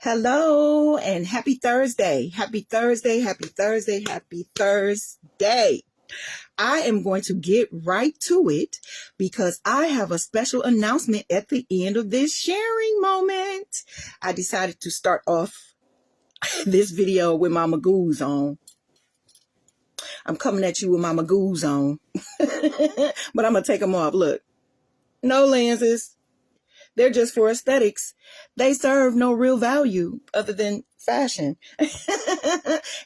Hello and happy Thursday. Happy Thursday, happy Thursday, happy Thursday. I am going to get right to it because I have a special announcement at the end of this sharing moment. I decided to start off this video with my magoos on. I'm coming at you with my magoos on, but I'm going to take them off. Look, no lenses. They're just for aesthetics. They serve no real value other than fashion.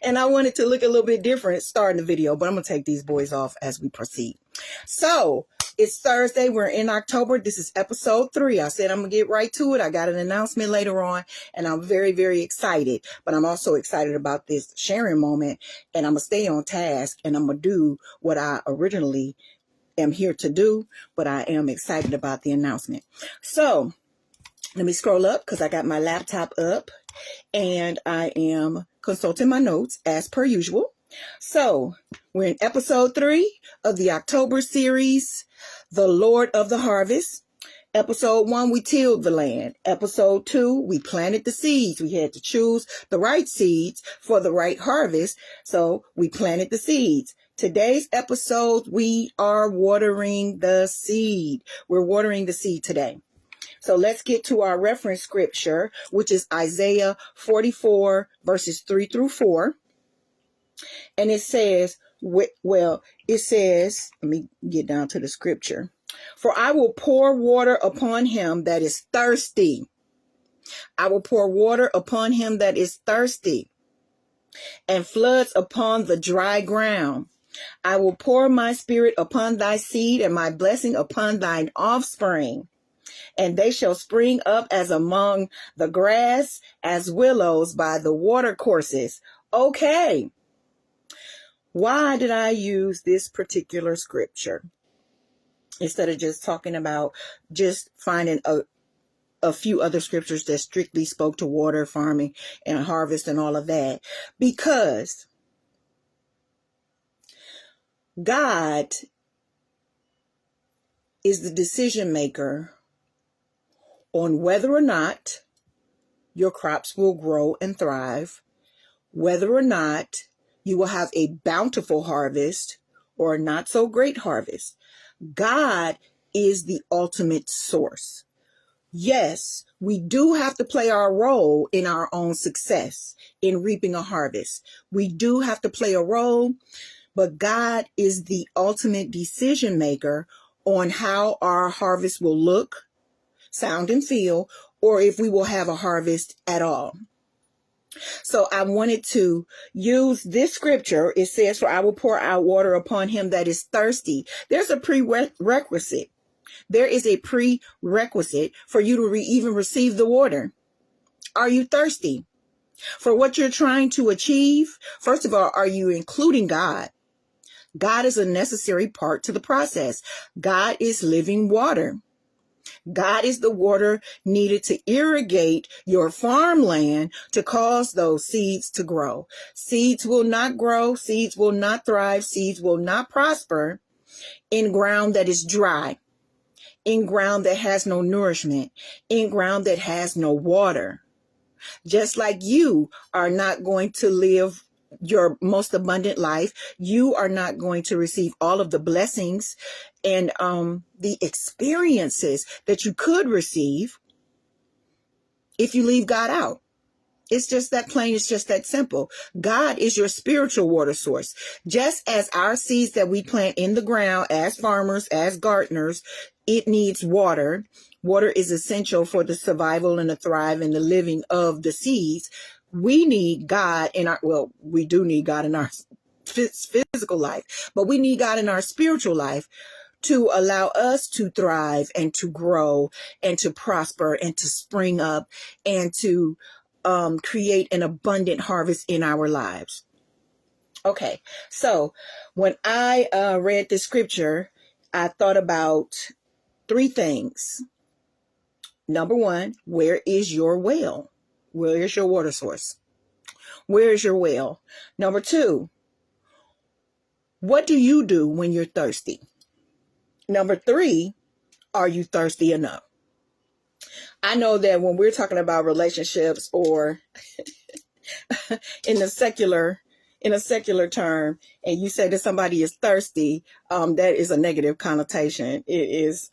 And I wanted to look a little bit different starting the video, but I'm going to take these boys off as we proceed. So it's Thursday. We're in October. This is episode 3. I said I'm going to get right to it. I got an announcement later on, and I'm very, very excited. But I'm also excited about this sharing moment, and I'm going to stay on task, and I'm going to do what I originally am here to do, but I am excited about the announcement. So let me scroll up because I got my laptop up and I am consulting my notes as per usual. So we're in episode 3 of the October series, The Lord of the Harvest. Episode 1, we tilled the land. Episode 2, we planted the seeds. We had to choose the right seeds for the right harvest. So we planted the seeds. Today's episode, we are watering the seed. We're watering the seed today. So let's get to our reference scripture, which is Isaiah 44, verses 3 through 4. And it says, let me get down to the scripture. For I will pour water upon him that is thirsty. I will pour water upon him that is thirsty, and floods upon the dry ground. I will pour my spirit upon thy seed and my blessing upon thine offspring, and they shall spring up as among the grass, as willows by the watercourses. Okay. Why did I use this particular scripture instead of just talking about just finding a few other scriptures that strictly spoke to water, farming, and harvest and all of that? Because God is the decision maker on whether or not your crops will grow and thrive, whether or not you will have a bountiful harvest or a not so great harvest. God is the ultimate source. Yes, we do have to play our role in our own success in reaping a harvest. We do have to play a role, but God is the ultimate decision maker on how our harvest will look, sound, and feel, or if we will have a harvest at all. So I wanted to use this scripture. It says, for I will pour out water upon him that is thirsty. There's a prerequisite. There is a prerequisite for you to even receive the water. Are you thirsty for what you're trying to achieve? First of all, are you including God? God is a necessary part to the process. God is living water. God is the water needed to irrigate your farmland to cause those seeds to grow. Seeds will not grow. Seeds will not thrive. Seeds will not prosper in ground that is dry, in ground that has no nourishment, in ground that has no water. Just like you are not going to live your most abundant life, you are not going to receive all of the blessings and the experiences that you could receive if you leave God out. It's just that plain. It's just that simple. God is your spiritual water source. Just as our seeds that we plant in the ground as farmers, as gardeners, it needs water. Water is essential for the survival and the thrive and the living of the seeds. We need God in our, we do need God in our physical life, but we need God in our spiritual life to allow us to thrive and to grow and to prosper and to spring up and to create an abundant harvest in our lives. Okay, so when I read this scripture, I thought about 3 things. Number 1, where is your well? Where is your water source? Where is your well? Number 2, what do you do when you're thirsty? Number 3, are you thirsty enough? I know that when we're talking about relationships, or in a secular term, and you say that somebody is thirsty, that is a negative connotation. It is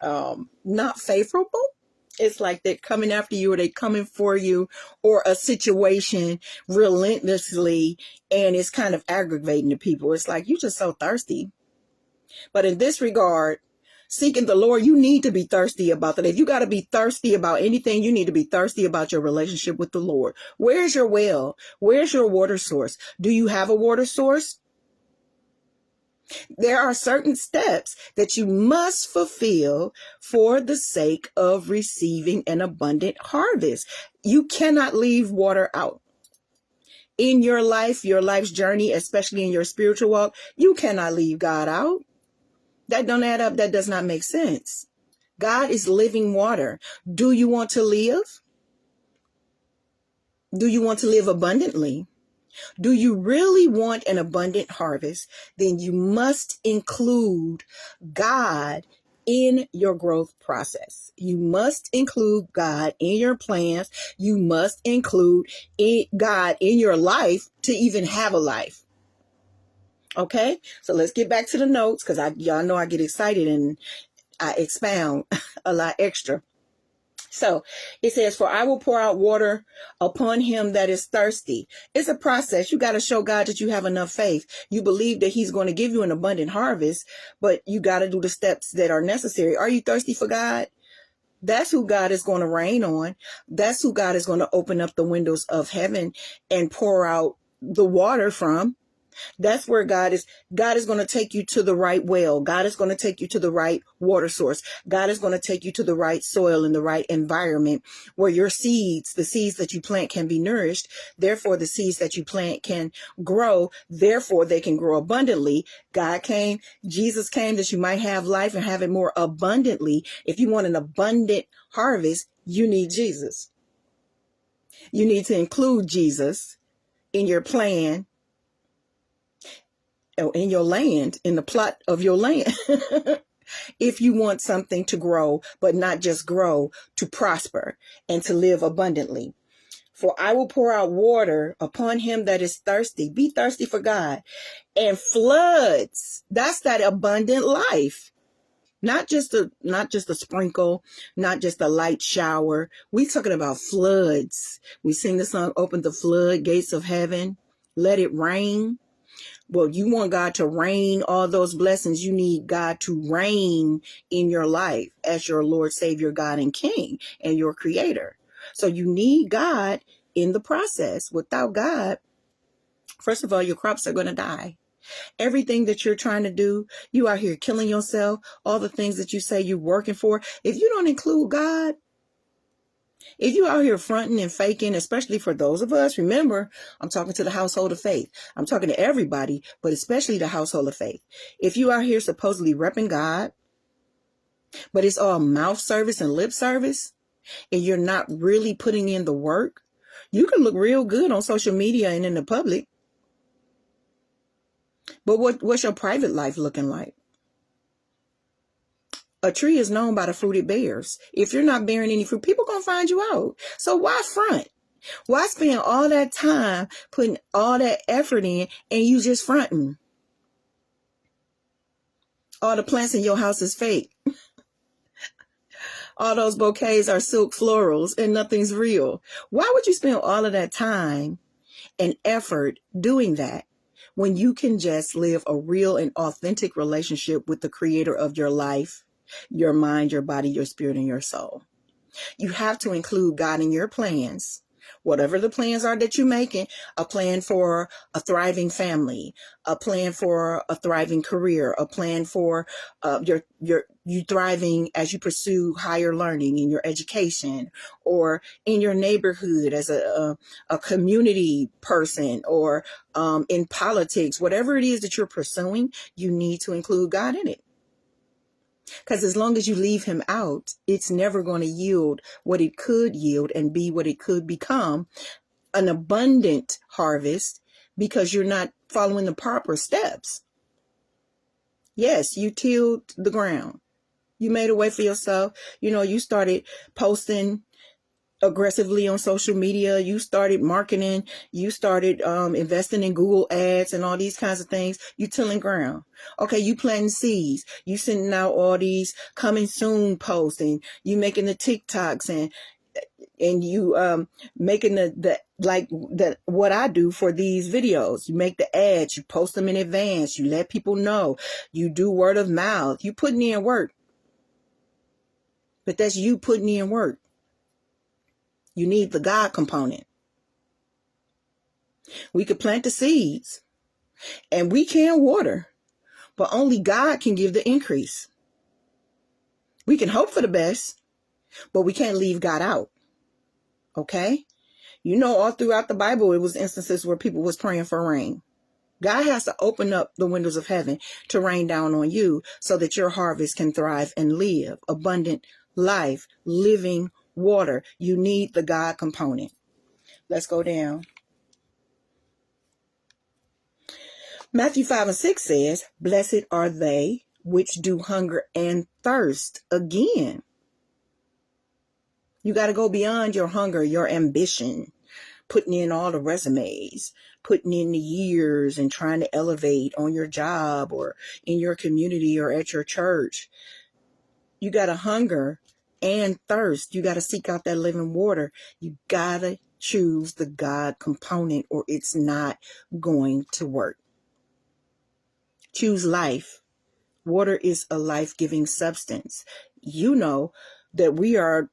not favorable. It's like they're coming after you, or they coming for you, or a situation relentlessly, and it's kind of aggravating to people. It's like, you just so thirsty. But in this regard, seeking the Lord, you need to be thirsty about that. If you got to be thirsty about anything, you need to be thirsty about your relationship with the Lord. Where's your well? Where's your water source? Do you have a water source? There are certain steps that you must fulfill for the sake of receiving an abundant harvest. You cannot leave water out. In your life, your life's journey, especially in your spiritual walk, you cannot leave God out. That don't add up. That does not make sense. God is living water. Do you want to live? Do you want to live abundantly? Do you really want an abundant harvest? Then you must include God in your growth process. You must include God in your plans. You must include God in your life to even have a life. Okay, so let's get back to the notes, because y'all know I get excited and I expound a lot extra. So it says, for I will pour out water upon him that is thirsty. It's a process. You got to show God that you have enough faith. You believe that he's going to give you an abundant harvest, but you got to do the steps that are necessary. Are you thirsty for God? That's who God is going to rain on. That's who God is going to open up the windows of heaven and pour out the water from. That's where God is going to take you to the right well. God is going to take you to the right water source. God is going to take you to the right soil and the right environment where your seeds, the seeds that you plant, can be nourished. Therefore, the seeds that you plant can grow. Therefore, they can grow abundantly. Jesus came that you might have life and have it more abundantly. If you want an abundant harvest, you need Jesus. You need to include Jesus in your plan, in your land, in the plot of your land. If you want something to grow, but not just grow, to prosper and to live abundantly. For I will pour out water upon him that is thirsty. Be thirsty for God. And floods. That's that abundant life. Not just a sprinkle, not just a light shower. We're talking about floods. We sing the song, open the floodgates of heaven. Let it rain. Well, you want God to rain all those blessings. You need God to reign in your life as your Lord, Savior, God, and King, and your creator. So you need God in the process. Without God, first of all, your crops are going to die. Everything that you're trying to do, you out here killing yourself, all the things that you say you're working for. If you don't include God, if you out here fronting and faking, especially for those of us, remember, I'm talking to the household of faith. I'm talking to everybody, but especially the household of faith. If you out here supposedly repping God, but it's all mouth service and lip service, and you're not really putting in the work, you can look real good on social media and in the public. But what's your private life looking like? A tree is known by the fruit it bears. If you're not bearing any fruit, people gonna find you out. So why front? Why spend all that time putting all that effort in and you just fronting? All the plants in your house is fake. All those bouquets are silk florals and nothing's real. Why would you spend all of that time and effort doing that when you can just live a real and authentic relationship with the creator of your life, your mind, your body, your spirit, and your soul? You have to include God in your plans. Whatever the plans are that you're making, a plan for a thriving family, a plan for a thriving career, a plan for you thriving as you pursue higher learning in your education, or in your neighborhood as a community person, or in politics. Whatever it is that you're pursuing, you need to include God in it. Because as long as you leave him out, it's never going to yield what it could yield and be what it could become, an abundant harvest, because you're not following the proper steps. Yes, you tilled the ground. You made a way for yourself. You started posting aggressively on social media. You started marketing. You started investing in Google ads and all these kinds of things. You tilling ground. Okay, you planting seeds. You sending out all these coming soon posts, and you making the TikToks, and you making the like the what I do for these videos. You make the ads, you post them in advance, you let people know, you do word of mouth, you putting in work. But that's you putting in work. You need the God component. We could plant the seeds and we can water, but only God can give the increase. We can hope for the best, but we can't leave God out. Okay? You know, all throughout the Bible, it was instances where people was praying for rain. God has to open up the windows of heaven to rain down on you so that your harvest can thrive and live abundant life, living water. You need the God component. Let's go down. Matthew 5:6 says, "Blessed are they which do hunger and thirst." Again, you got to go beyond your hunger, your ambition, putting in all the resumes, putting in the years and trying to elevate on your job or in your community or at your church. You got to hunger and thirst. You got to seek out that living water. You got to choose the God component or it's not going to work. Choose life. Water is a life-giving substance. You know that we are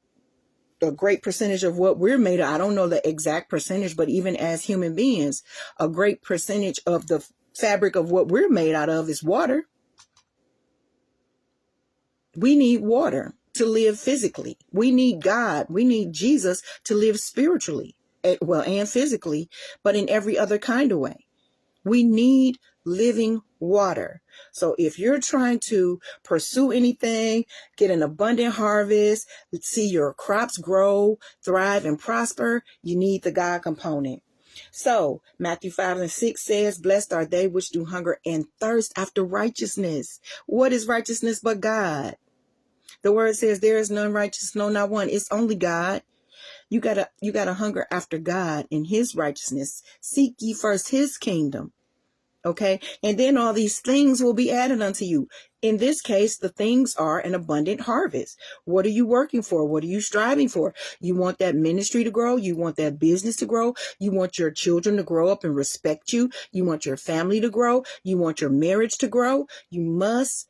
a great percentage of what we're made of. I don't know the exact percentage, but even as human beings, a great percentage of the fabric of what we're made out of is water. We need water to live physically. We need God. We need Jesus to live spiritually, and physically, but in every other kind of way. We need living water. So if you're trying to pursue anything, get an abundant harvest, see your crops grow, thrive, and prosper, you need the God component. So Matthew 5:6 says, "Blessed are they which do hunger and thirst after righteousness." What is righteousness but God? The word says there is none righteous, no, not one. It's only God. You gotta hunger after God and his righteousness. Seek ye first his kingdom. Okay. And then all these things will be added unto you. In this case, the things are an abundant harvest. What are you working for? What are you striving for? You want that ministry to grow. You want that business to grow. You want your children to grow up and respect you. You want your family to grow. You want your marriage to grow. You must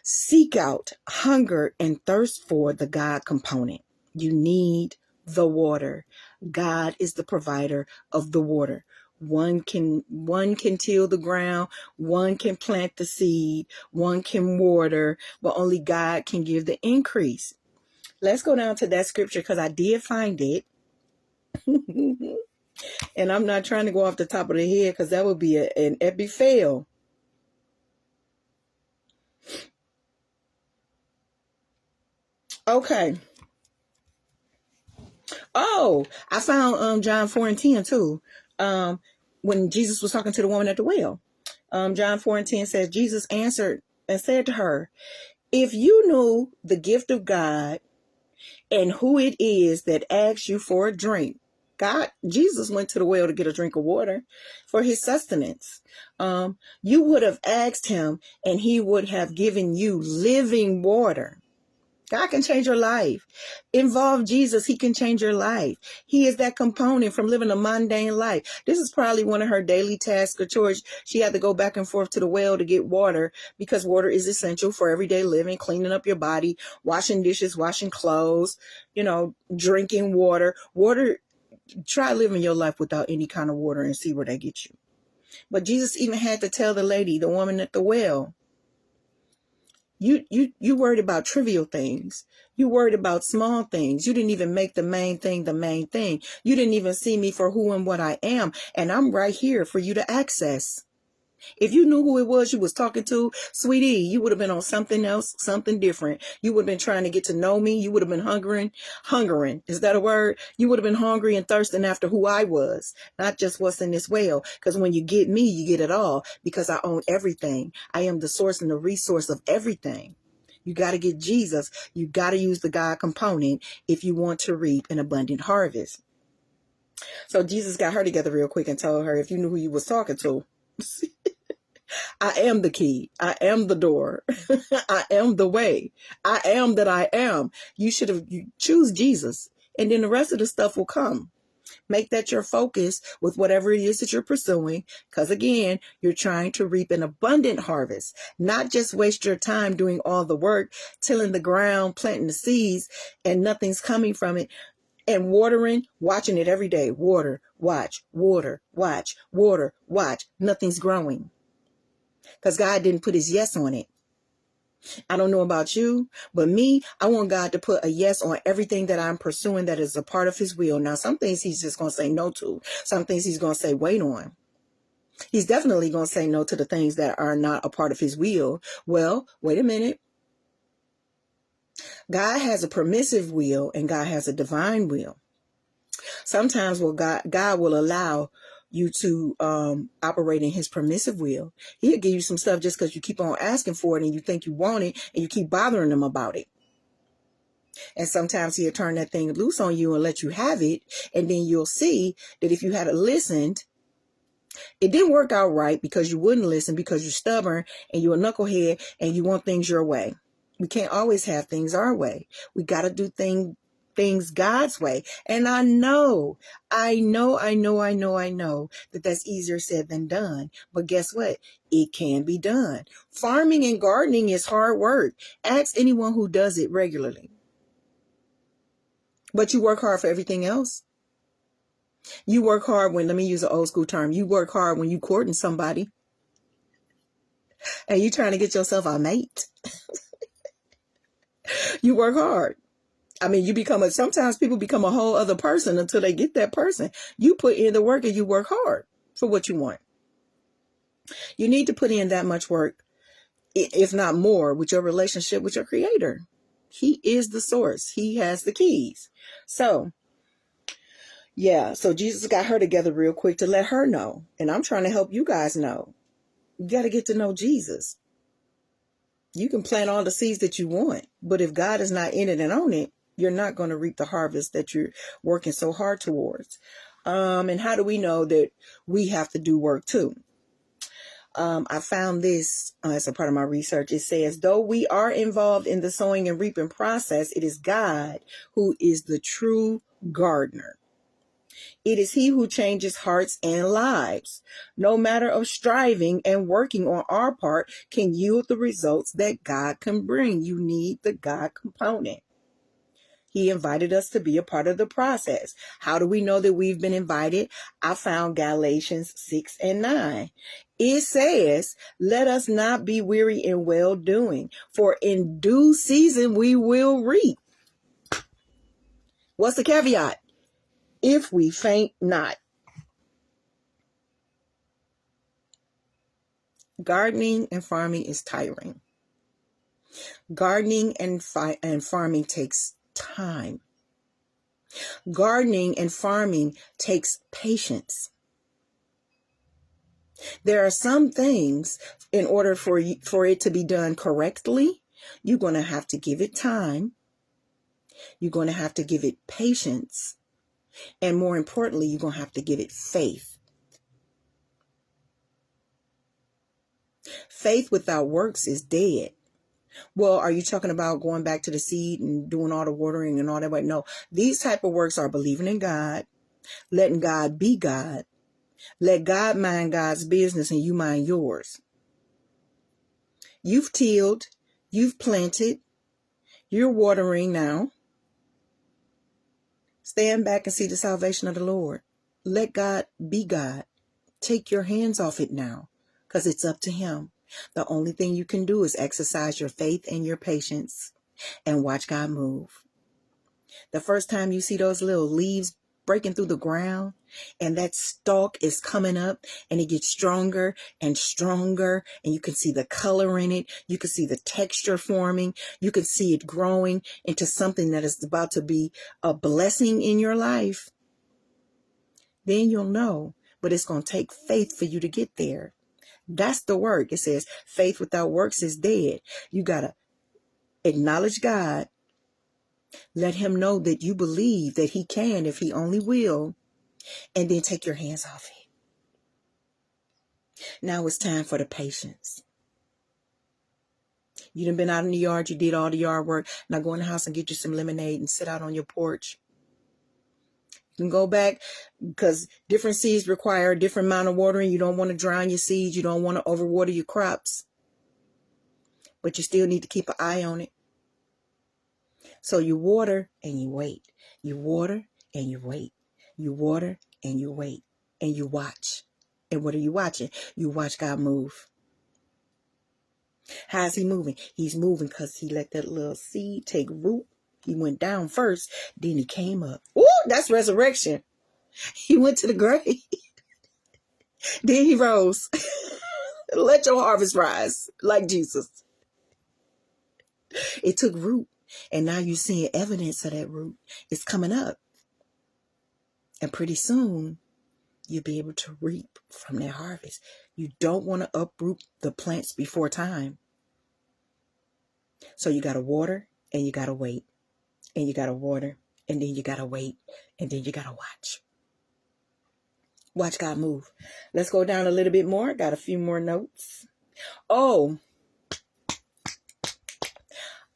seek out, hunger, and thirst for the God component. You need the water. God is the provider of the water. One can till the ground, one can plant the seed, one can water, but only God can give the increase. Let's go down to that scripture because I did find it. And I'm not trying to go off the top of the head because that would be an epic fail. Okay. Oh, I found John 4:10 too. When Jesus was talking to the woman at the well. John 4:10 says, Jesus answered and said to her, "If you knew the gift of God and who it is that asks you for a drink." Jesus went to the well to get a drink of water for his sustenance. You would have asked him and he would have given you living water. God can change your life. Involve Jesus. He can change your life. He is that component from living a mundane life. This is probably one of her daily tasks or chores. She had to go back and forth to the well to get water because water is essential for everyday living, cleaning up your body, washing dishes, washing clothes, drinking water. Water, try living your life without any kind of water and see where that gets you. But Jesus even had to tell the lady, the woman at the well, You worried about trivial things. You worried about small things. You didn't even make the main thing the main thing. You didn't even see me for who and what I am. And I'm right here for you to access. If you knew who it was you was talking to, sweetie, you would have been on something else, something different. You would have been trying to get to know me. You would have been hungering. Is that a word? You would have been hungry and thirsting after who I was, not just what's in this well. Because when you get me, you get it all because I own everything. I am the source and the resource of everything. You got to get Jesus. You got to use the God component if you want to reap an abundant harvest. So Jesus got her together real quick and told her, if you knew who you was talking to, I am the key. I am the door. I am the way. I am that I am. You choose Jesus, and then the rest of the stuff will come. Make that your focus with whatever it is that you're pursuing. Because again, you're trying to reap an abundant harvest, not just waste your time doing all the work, tilling the ground, planting the seeds, and nothing's coming from it. And watering, watching it every day. Water, watch, water, watch, water, watch. Nothing's growing. Because God didn't put his yes on it. I don't know about you, but me, I want God to put a yes on everything that I'm pursuing that is a part of his will. Now, some things he's just going to say no to. Some things he's going to say wait on. He's definitely going to say no to the things that are not a part of his will. Well, wait a minute. God has a permissive will and God has a divine will. Sometimes God will allow you to operate in his permissive will. He'll give you some stuff just because you keep on asking for it and you think you want it and you keep bothering him about it. And sometimes he'll turn that thing loose on you and let you have it. And then you'll see that if you had listened, it didn't work out right because you wouldn't listen, because you're stubborn and you're a knucklehead and you want things your way. We can't always have things our way. We got to do things God's way. And I know that that's easier said than done. But guess what? It can be done. Farming and gardening is hard work. Ask anyone who does it regularly. But you work hard for everything else. You work hard when, let me use an old school term, you work hard when you courting somebody and you trying to get yourself a mate. You work hard. I mean, sometimes people become a whole other person until they get that person. You put in the work and you work hard for what you want. You need to put in that much work, if not more, with your relationship with your creator. He is the source. He has the keys. So Jesus got her together real quick to let her know. And I'm trying to help you guys know. You got to get to know Jesus. You can plant all the seeds that you want, but if God is not in it and on it, you're not going to reap the harvest that you're working so hard towards. And how do we know that we have to do work too? I found this as a part of my research. It says, though we are involved in the sowing and reaping process, it is God who is the true gardener. It is he who changes hearts and lives. No matter of striving and working on our part can yield the results that God can bring. You need the God component. He invited us to be a part of the process. How do we know that we've been invited? I found Galatians 6:9. It says, let us not be weary in well-doing, for in due season we will reap. What's the caveat? If we faint not. Gardening and farming is tiring. Gardening and farming takes time. Gardening and farming takes patience. There are some things, in order for it to be done correctly, you're going to have to give it time. You're going to have to give it patience. And more importantly, you're going to have to give it faith. Faith without works is dead. Well, are you talking about going back to the seed and doing all the watering and all that? Way? No, these type of works are believing in God, letting God be God. Let God mind God's business and you mind yours. You've tilled, you've planted, you're watering now. Stand back and see the salvation of the Lord. Let God be God. Take your hands off it now, because it's up to him. The only thing you can do is exercise your faith and your patience and watch God move. The first time you see those little leaves breaking through the ground and that stalk is coming up and it gets stronger and stronger, and you can see the color in it. You can see the texture forming. You can see it growing into something that is about to be a blessing in your life. Then you'll know, but it's going to take faith for you to get there. That's the work. It says faith without works is dead. You got to Acknowledge God. Let him know that you believe that he can if he only will. And then take your hands off it. Now it's time for the patience. You done been out in the yard. You did all the yard work. Now go in the house and get you some lemonade and sit out on your porch. You can go back because different seeds require a different amount of watering. You don't want to drown your seeds. You don't want to overwater your crops. But you still need to keep an eye on it. So you water and you wait. You water and you wait. You water and you wait. And you watch. And what are you watching? You watch God move. How's he moving? He's moving because he let that little seed take root. He went down first, then he came up. Ooh, that's resurrection. He went to the grave. Then he rose. Let your harvest rise like Jesus. It took root. And now you're seeing evidence of that root. It's coming up. And pretty soon, you'll be able to reap from that harvest. You don't want to uproot the plants before time. So you got to water and you got to wait. And you got to water and then you got to wait. And then you got to watch. Watch God move. Let's go down a little bit more. Got a few more notes. Oh,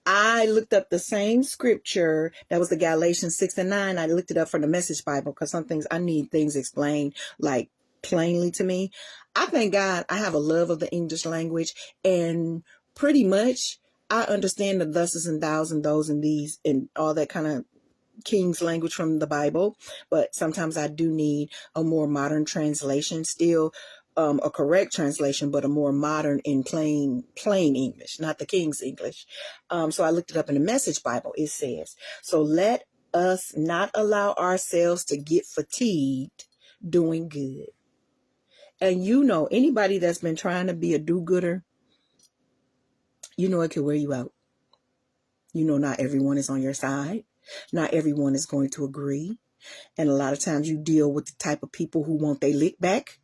I looked up the same scripture. That was the Galatians 6:9. I looked it up from the Message Bible because some things I need things explained like plainly to me. I thank God I have a love of the English language, and pretty much I understand the thuses and thous and those and these and all that kind of King's language from the Bible, but sometimes I do need a more modern translation, still a correct translation, but a more modern in plain English, not the King's English. So I looked it up in the Message Bible. It says, so let us not allow ourselves to get fatigued doing good. And you know, anybody that's been trying to be a do-gooder, you know it can wear you out. You know, not everyone is on your side. Not everyone is going to agree. And a lot of times you deal with the type of people who want their lick back.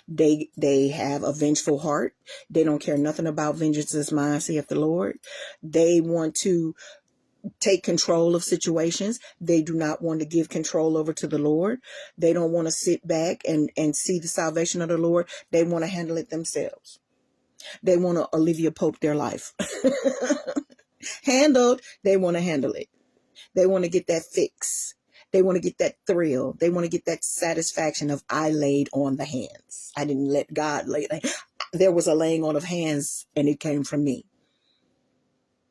They have a vengeful heart. They don't care nothing about vengeance is mine, saith the Lord. They want to take control of situations. They do not want to give control over to the Lord. They don't want to sit back and see the salvation of the Lord. They want to handle it themselves. They want to Olivia Pope their life. Handled, they want to handle it. They want to get that fix. They want to get that thrill. They want to get that satisfaction of I laid on the hands. I didn't let God lay. There was a laying on of hands and it came from me.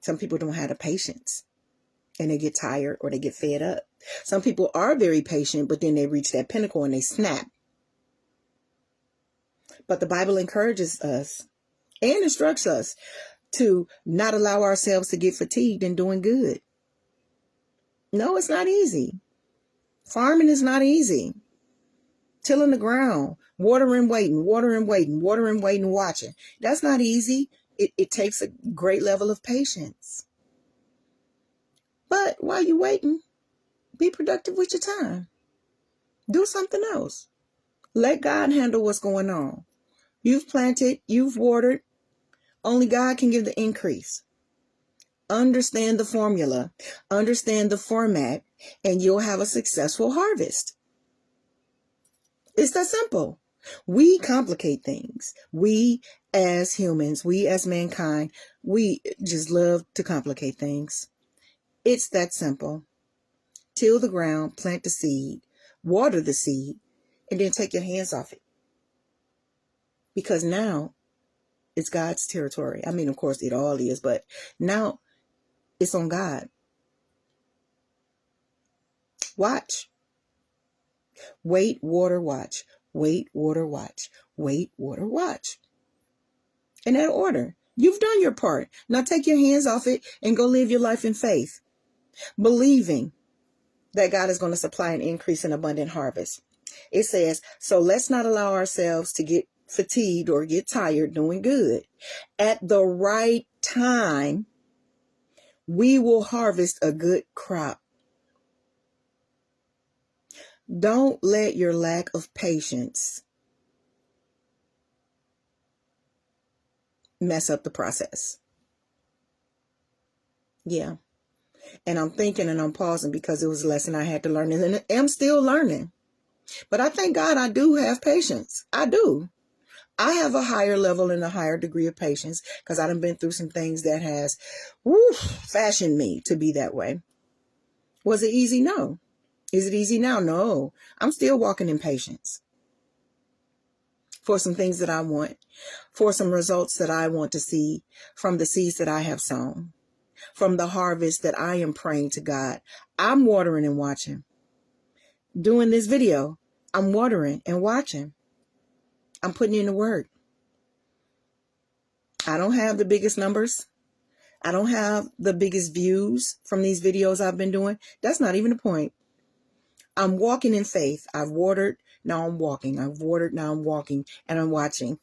Some people don't have the patience and they get tired or they get fed up. Some people are very patient, but then they reach that pinnacle and they snap. But the Bible encourages us and instructs us to not allow ourselves to get fatigued in doing good. No, it's not easy. Farming is not easy. Tilling the ground, watering, waiting, watching. That's not easy. It takes a great level of patience. But while you're waiting, be productive with your time. Do something else. Let God handle what's going on. You've planted, you've watered. Only God can give the increase. Understand the formula, understand the format, and you'll have a successful harvest. It's that simple. We complicate things. We as humans, we as mankind, we just love to complicate things. It's that simple. Till the ground, plant the seed, water the seed, and then take your hands off it. Because now it's God's territory. I mean, of course, it all is, but now it's on God. Watch. Wait, water, watch. Wait, water, watch. Wait, water, watch. In that order. You've done your part. Now take your hands off it and go live your life in faith, believing that God is going to supply an increase in abundant harvest. It says, so let's not allow ourselves to get fatigued or get tired doing good. At the right time, we will harvest a good crop. Don't let your lack of patience mess up the process. Yeah. And I'm thinking and I'm pausing because it was a lesson I had to learn, and I'm still learning. But I thank God I do have patience. I do. I have a higher level and a higher degree of patience because I've been through some things that has fashioned me to be that way. Was it easy? No. Is it easy now? No. I'm still walking in patience for some things that I want, for some results that I want to see from the seeds that I have sown, from the harvest that I am praying to God. I'm watering and watching. Doing this video, I'm watering and watching. I'm putting in the work. I don't have the biggest numbers. I don't have the biggest views from these videos I've been doing. That's not even the point. I'm walking in faith. I've watered, now I'm walking. I've watered, now I'm walking, and I'm watching.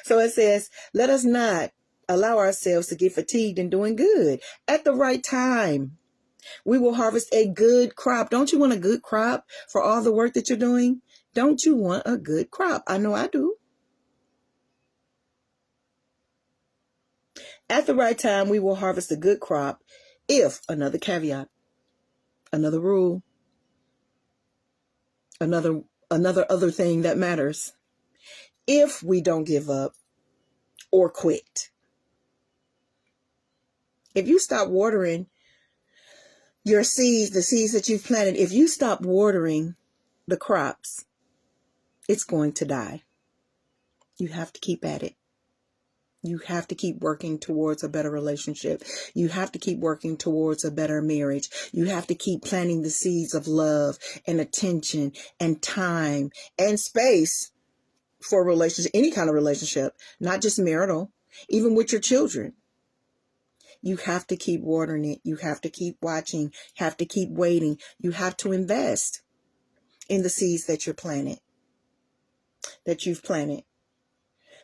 So it says, let us not allow ourselves to get fatigued in doing good. At the right time, we will harvest a good crop. Don't you want a good crop for all the work that you're doing? Don't you want a good crop? I know I do. At the right time, we will harvest a good crop if, another caveat, another rule, another other thing that matters, if we don't give up or quit. If you stop watering your seeds, the seeds that you've planted, if you stop watering the crops, it's going to die. You have to keep at it. You have to keep working towards a better relationship. You have to keep working towards a better marriage. You have to keep planting the seeds of love and attention and time and space for a relationship, any kind of relationship, not just marital, even with your children. You have to keep watering it. You have to keep watching. You have to keep waiting. You have to invest in the seeds that you've planted.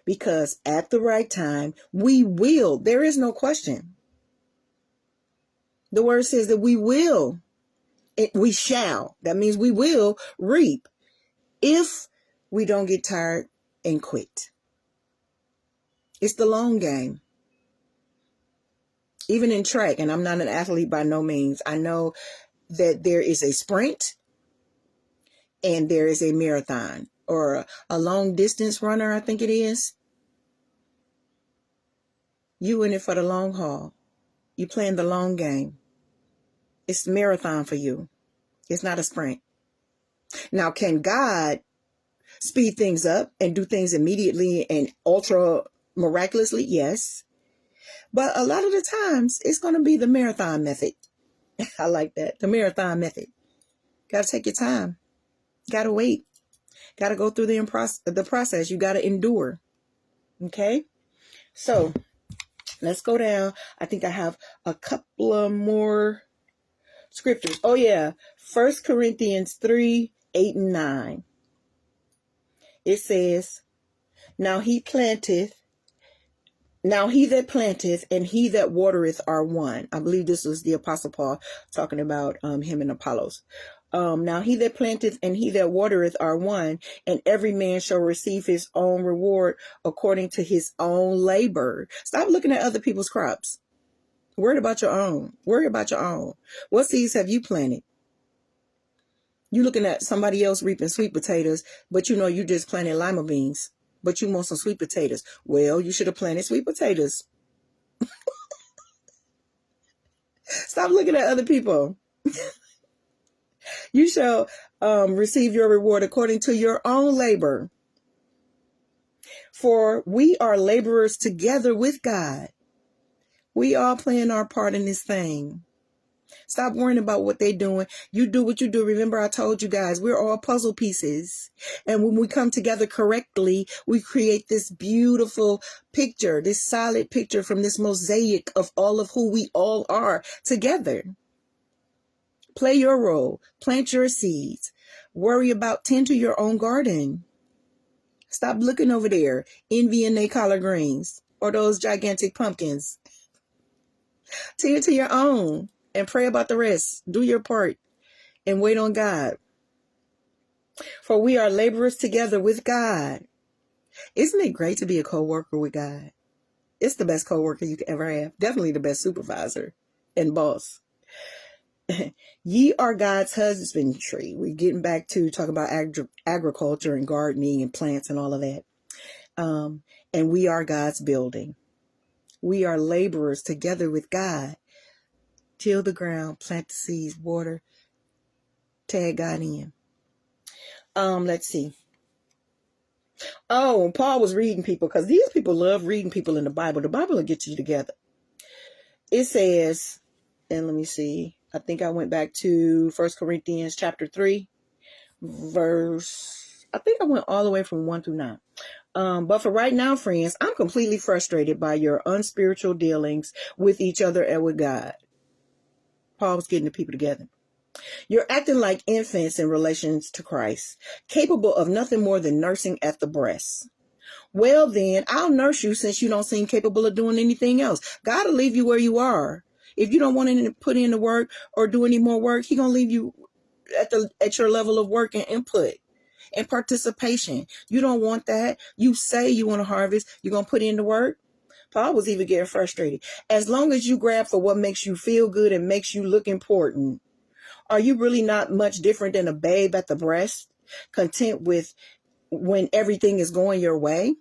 Because at the right time, we will. There is no question. The word says that we will. We shall. That means we will reap if we don't get tired and quit. It's the long game. Even in track, and I'm not an athlete by no means, I know that there is a sprint and there is a marathon, or a long distance runner, I think it is. You in it for the long haul. You playing the long game. It's a marathon for you. It's not a sprint. Now, can God speed things up and do things immediately and ultra miraculously? Yes. But a lot of the times, it's going to be the marathon method. I like that. The marathon method. Got to take your time. Got to wait. Got to go through the process. You got to endure. Okay? So, let's go down. I think I have a couple of more scriptures. Oh, yeah. 1 Corinthians 3, 8 and 9. It says, Now he that planteth and he that watereth are one. I believe this was the Apostle Paul talking about him and Apollos. Now he that planteth and he that watereth are one, and every man shall receive his own reward according to his own labor. Stop looking at other people's crops. Worry about your own. Worry about your own. What seeds have you planted? You looking at somebody else reaping sweet potatoes, but you know you just planted lima beans, but you want some sweet potatoes. Well, you should have planted sweet potatoes. Stop looking at other people. You shall receive your reward according to your own labor. For we are laborers together with God. We all playing our part in this thing. Stop worrying about what they're doing. You do what you do. Remember, I told you guys, we're all puzzle pieces. And when we come together correctly, we create this beautiful picture, this solid picture from this mosaic of all of who we all are together. Play your role. Plant your seeds. Worry about, tend to your own garden. Stop looking over there, envying their collard greens or those gigantic pumpkins. Tend to your own and pray about the rest. Do your part and wait on God. For we are laborers together with God. Isn't it great to be a co-worker with God? It's the best coworker you could ever have. Definitely the best supervisor and boss. Ye are God's husbandry. We're getting back to talking about agriculture and gardening and plants and all of that. And we are God's building. We are laborers together with God. Till the ground, plant the seeds, water, tag God in. Let's see. Oh, and Paul was reading people, because these people love reading people in the Bible. The Bible will get you together. It says, and let me see. I think I went back to 1 Corinthians chapter 3, I think I went all the way from 1 through 9. But for right now, friends, I'm completely frustrated by your unspiritual dealings with each other and with God. Paul was getting the people together. You're acting like infants in relations to Christ, capable of nothing more than nursing at the breast. Well, then, I'll nurse you since you don't seem capable of doing anything else. God will leave you where you are. If you don't want to put in the work or do any more work, He's going to leave you at your level of work and input and participation. You don't want that. You say you want to harvest. You're going to put in the work. Paul was even getting frustrated. As long as you grab for what makes you feel good and makes you look important, are you really not much different than a babe at the breast, content with when everything is going your way?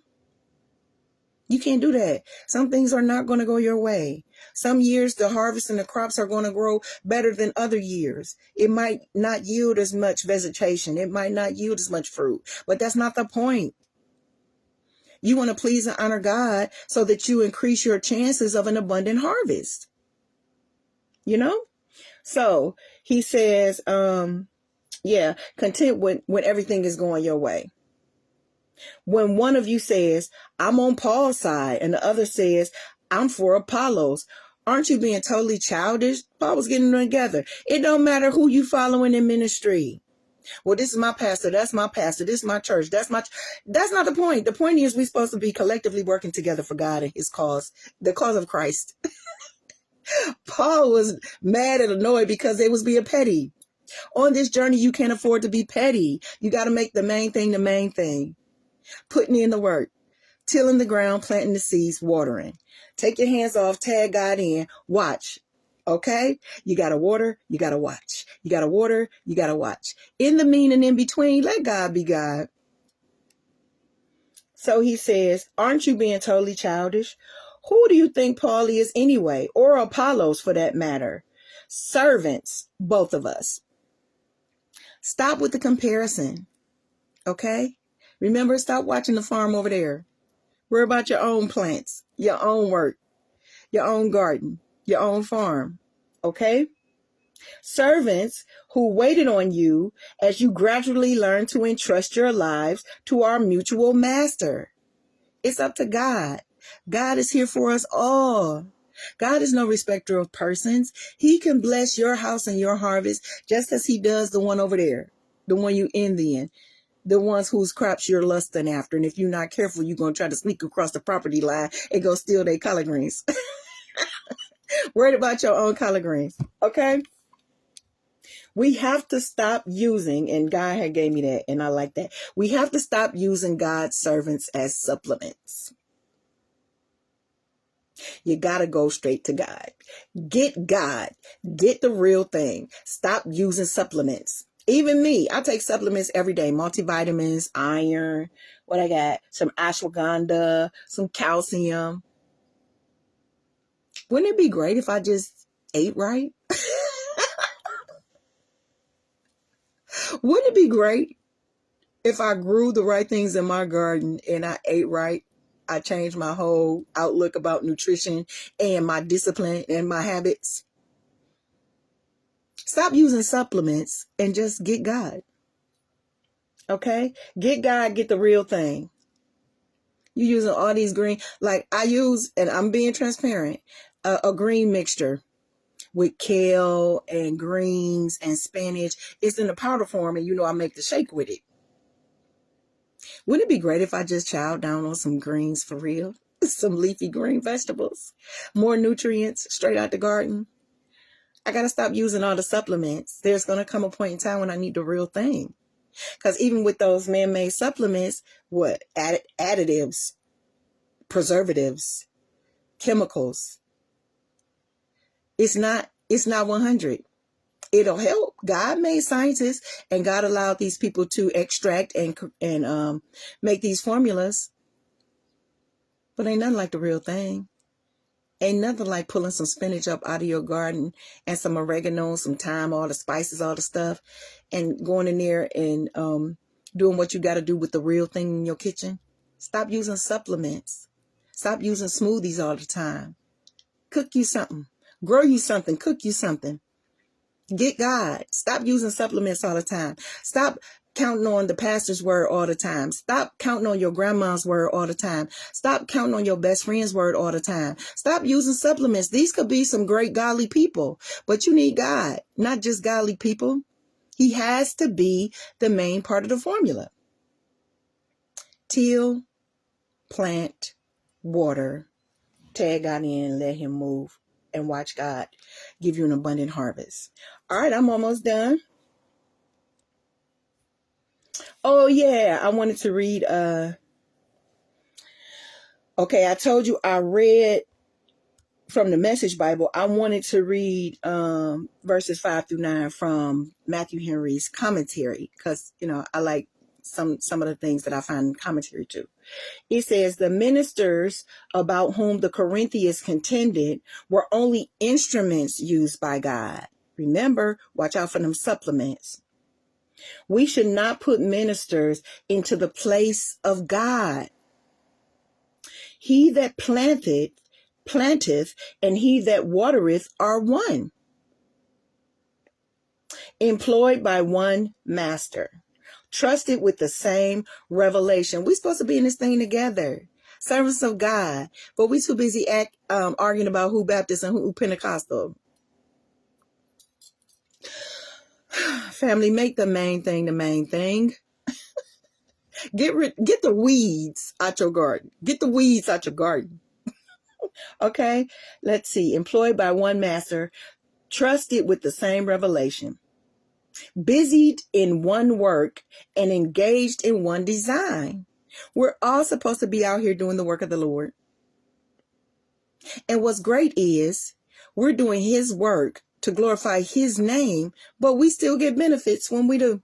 You can't do that. Some things are not going to go your way. Some years the harvest and the crops are going to grow better than other years. It might not yield as much vegetation. It might not yield as much fruit, but that's not the point. You want to please and honor God so that you increase your chances of an abundant harvest. You know? So he says, content when everything is going your way. When one of you says, I'm on Paul's side, and the other says, I'm for Apollos, aren't you being totally childish? Paul was getting them together. It don't matter who you following in ministry. Well, this is my pastor. That's my pastor. This is my church. That's not the point. The point is we're supposed to be collectively working together for God and his cause, the cause of Christ. Paul was mad and annoyed because they was being petty. On this journey, you can't afford to be petty. You got to make the main thing the main thing. Putting in the work, tilling the ground, planting the seeds, watering. Take your hands off, tag God in, watch. Okay? You got to water, you got to watch. You got to water, you got to watch. In the mean and in between, let God be God. So he says, aren't you being totally childish? Who do you think Paul is anyway? Or Apollos for that matter? Servants, both of us. Stop with the comparison. Okay? Remember, stop watching the farm over there. Worry about your own plants, your own work, your own garden, your own farm. Okay? Servants who waited on you as you gradually learn to entrust your lives to our mutual master. It's up to God. God is here for us all. God is no respecter of persons. He can bless your house and your harvest just as he does the one over there, the one you envying. The ones whose crops you're lusting after. And if you're not careful, you're going to try to sneak across the property line and go steal their collard greens. Worried about your own collard greens. Okay? We have to stop using, and God had gave me that, and I like that. We have to stop using God's servants as supplements. You got to go straight to God. Get God. Get the real thing. Stop using supplements. Even me, I take supplements every day. Multivitamins, iron, what I got? Some ashwagandha, some calcium. Wouldn't it be great if I just ate right? Wouldn't it be great if I grew the right things in my garden and I ate right? I changed my whole outlook about nutrition and my discipline and my habits. Stop using supplements and just get God. Okay? Get God, get the real thing. You using all these green, like I use, and I'm being transparent, a green mixture with kale and greens and spinach. It's in the powder form, and I make the shake with it. Wouldn't it be great if I just chowed down on some greens for real? Some leafy green vegetables, more nutrients straight out the garden. I got to stop using all the supplements. There's going to come a point in time when I need the real thing. Because even with those man-made supplements, additives, preservatives, chemicals. It's not 100. It'll help. God made scientists, and God allowed these people to extract and make these formulas. But ain't nothing like the real thing. Ain't nothing like pulling some spinach up out of your garden and some oregano, some thyme, all the spices, all the stuff, and going in there and doing what you got to do with the real thing in your kitchen. Stop using supplements. Stop using smoothies all the time. Cook you something. Grow you something. Cook you something. Get God. Stop using supplements all the time. Stop counting on the pastor's word all the time. Stop counting on your grandma's word all the time. Stop counting on your best friend's word all the time. Stop using supplements. These could be some great godly people, but you need God, not just godly people. He has to be the main part of the formula. Till, plant, water, tag God in, let him move, and watch God give you an abundant harvest. All right, I'm almost done. Oh yeah, I wanted to read okay, I told you I read from the Message Bible. I wanted to read verses 5-9 from Matthew Henry's commentary, because I like some of the things that I find in commentary too. It says the ministers about whom the Corinthians contended were only instruments used by God. Remember, watch out for them supplements. We should not put ministers into the place of God. He that planteth, and he that watereth are one, employed by one master, trusted with the same revelation. We're supposed to be in this thing together, servants of God, but we too busy arguing about who Baptist and who Pentecostal. Family, make the main thing the main thing. Get the weeds out your garden. Get the weeds out your garden. Okay, let's see. Employed by one master, trusted with the same revelation, busied in one work, and engaged in one design. We're all supposed to be out here doing the work of the Lord. And what's great is we're doing his work to glorify his name, but we still get benefits when we do.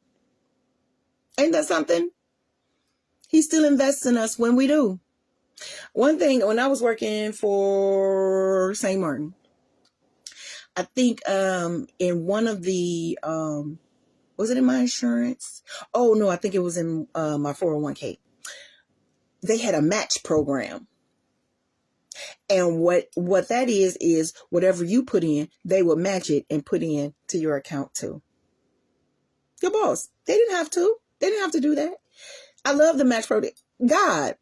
Ain't that something? He still invests in us when we do. One thing, when I was working for St. Martin, I think in one of the, was it in my insurance? Oh, no, I think it was in my 401k. They had a match program. And what that is whatever you put in, they will match it and put in to your account too. Your boss, they didn't have to. They didn't have to do that. I love the match program. God,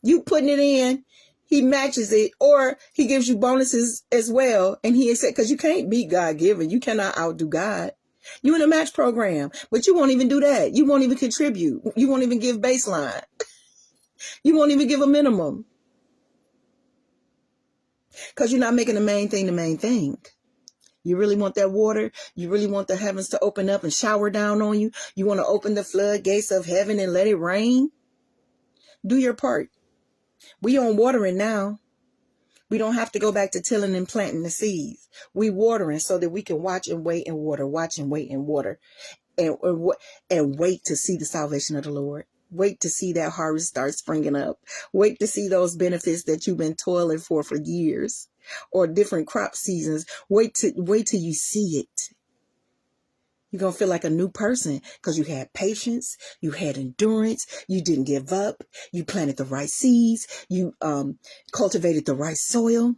you putting it in, he matches it, or he gives you bonuses as well. And he said, because you can't beat God given. You cannot outdo God. You in a match program, but you won't even do that. You won't even contribute. You won't even give baseline. You won't even give a minimum. Because you're not making the main thing the main thing. You really want that water? You really want the heavens to open up and shower down on you? You want to open the floodgates of heaven and let it rain? Do your part. We on watering now. We don't have to go back to tilling and planting the seeds. We watering so that we can watch and wait and water, watch and wait and water, and wait to see the salvation of the Lord. Wait to see that harvest start springing up. Wait to see those benefits that you've been toiling for years, or different crop seasons. Wait till you see it. You're going to feel like a new person because you had patience, you had endurance, you didn't give up, you planted the right seeds, you cultivated the right soil,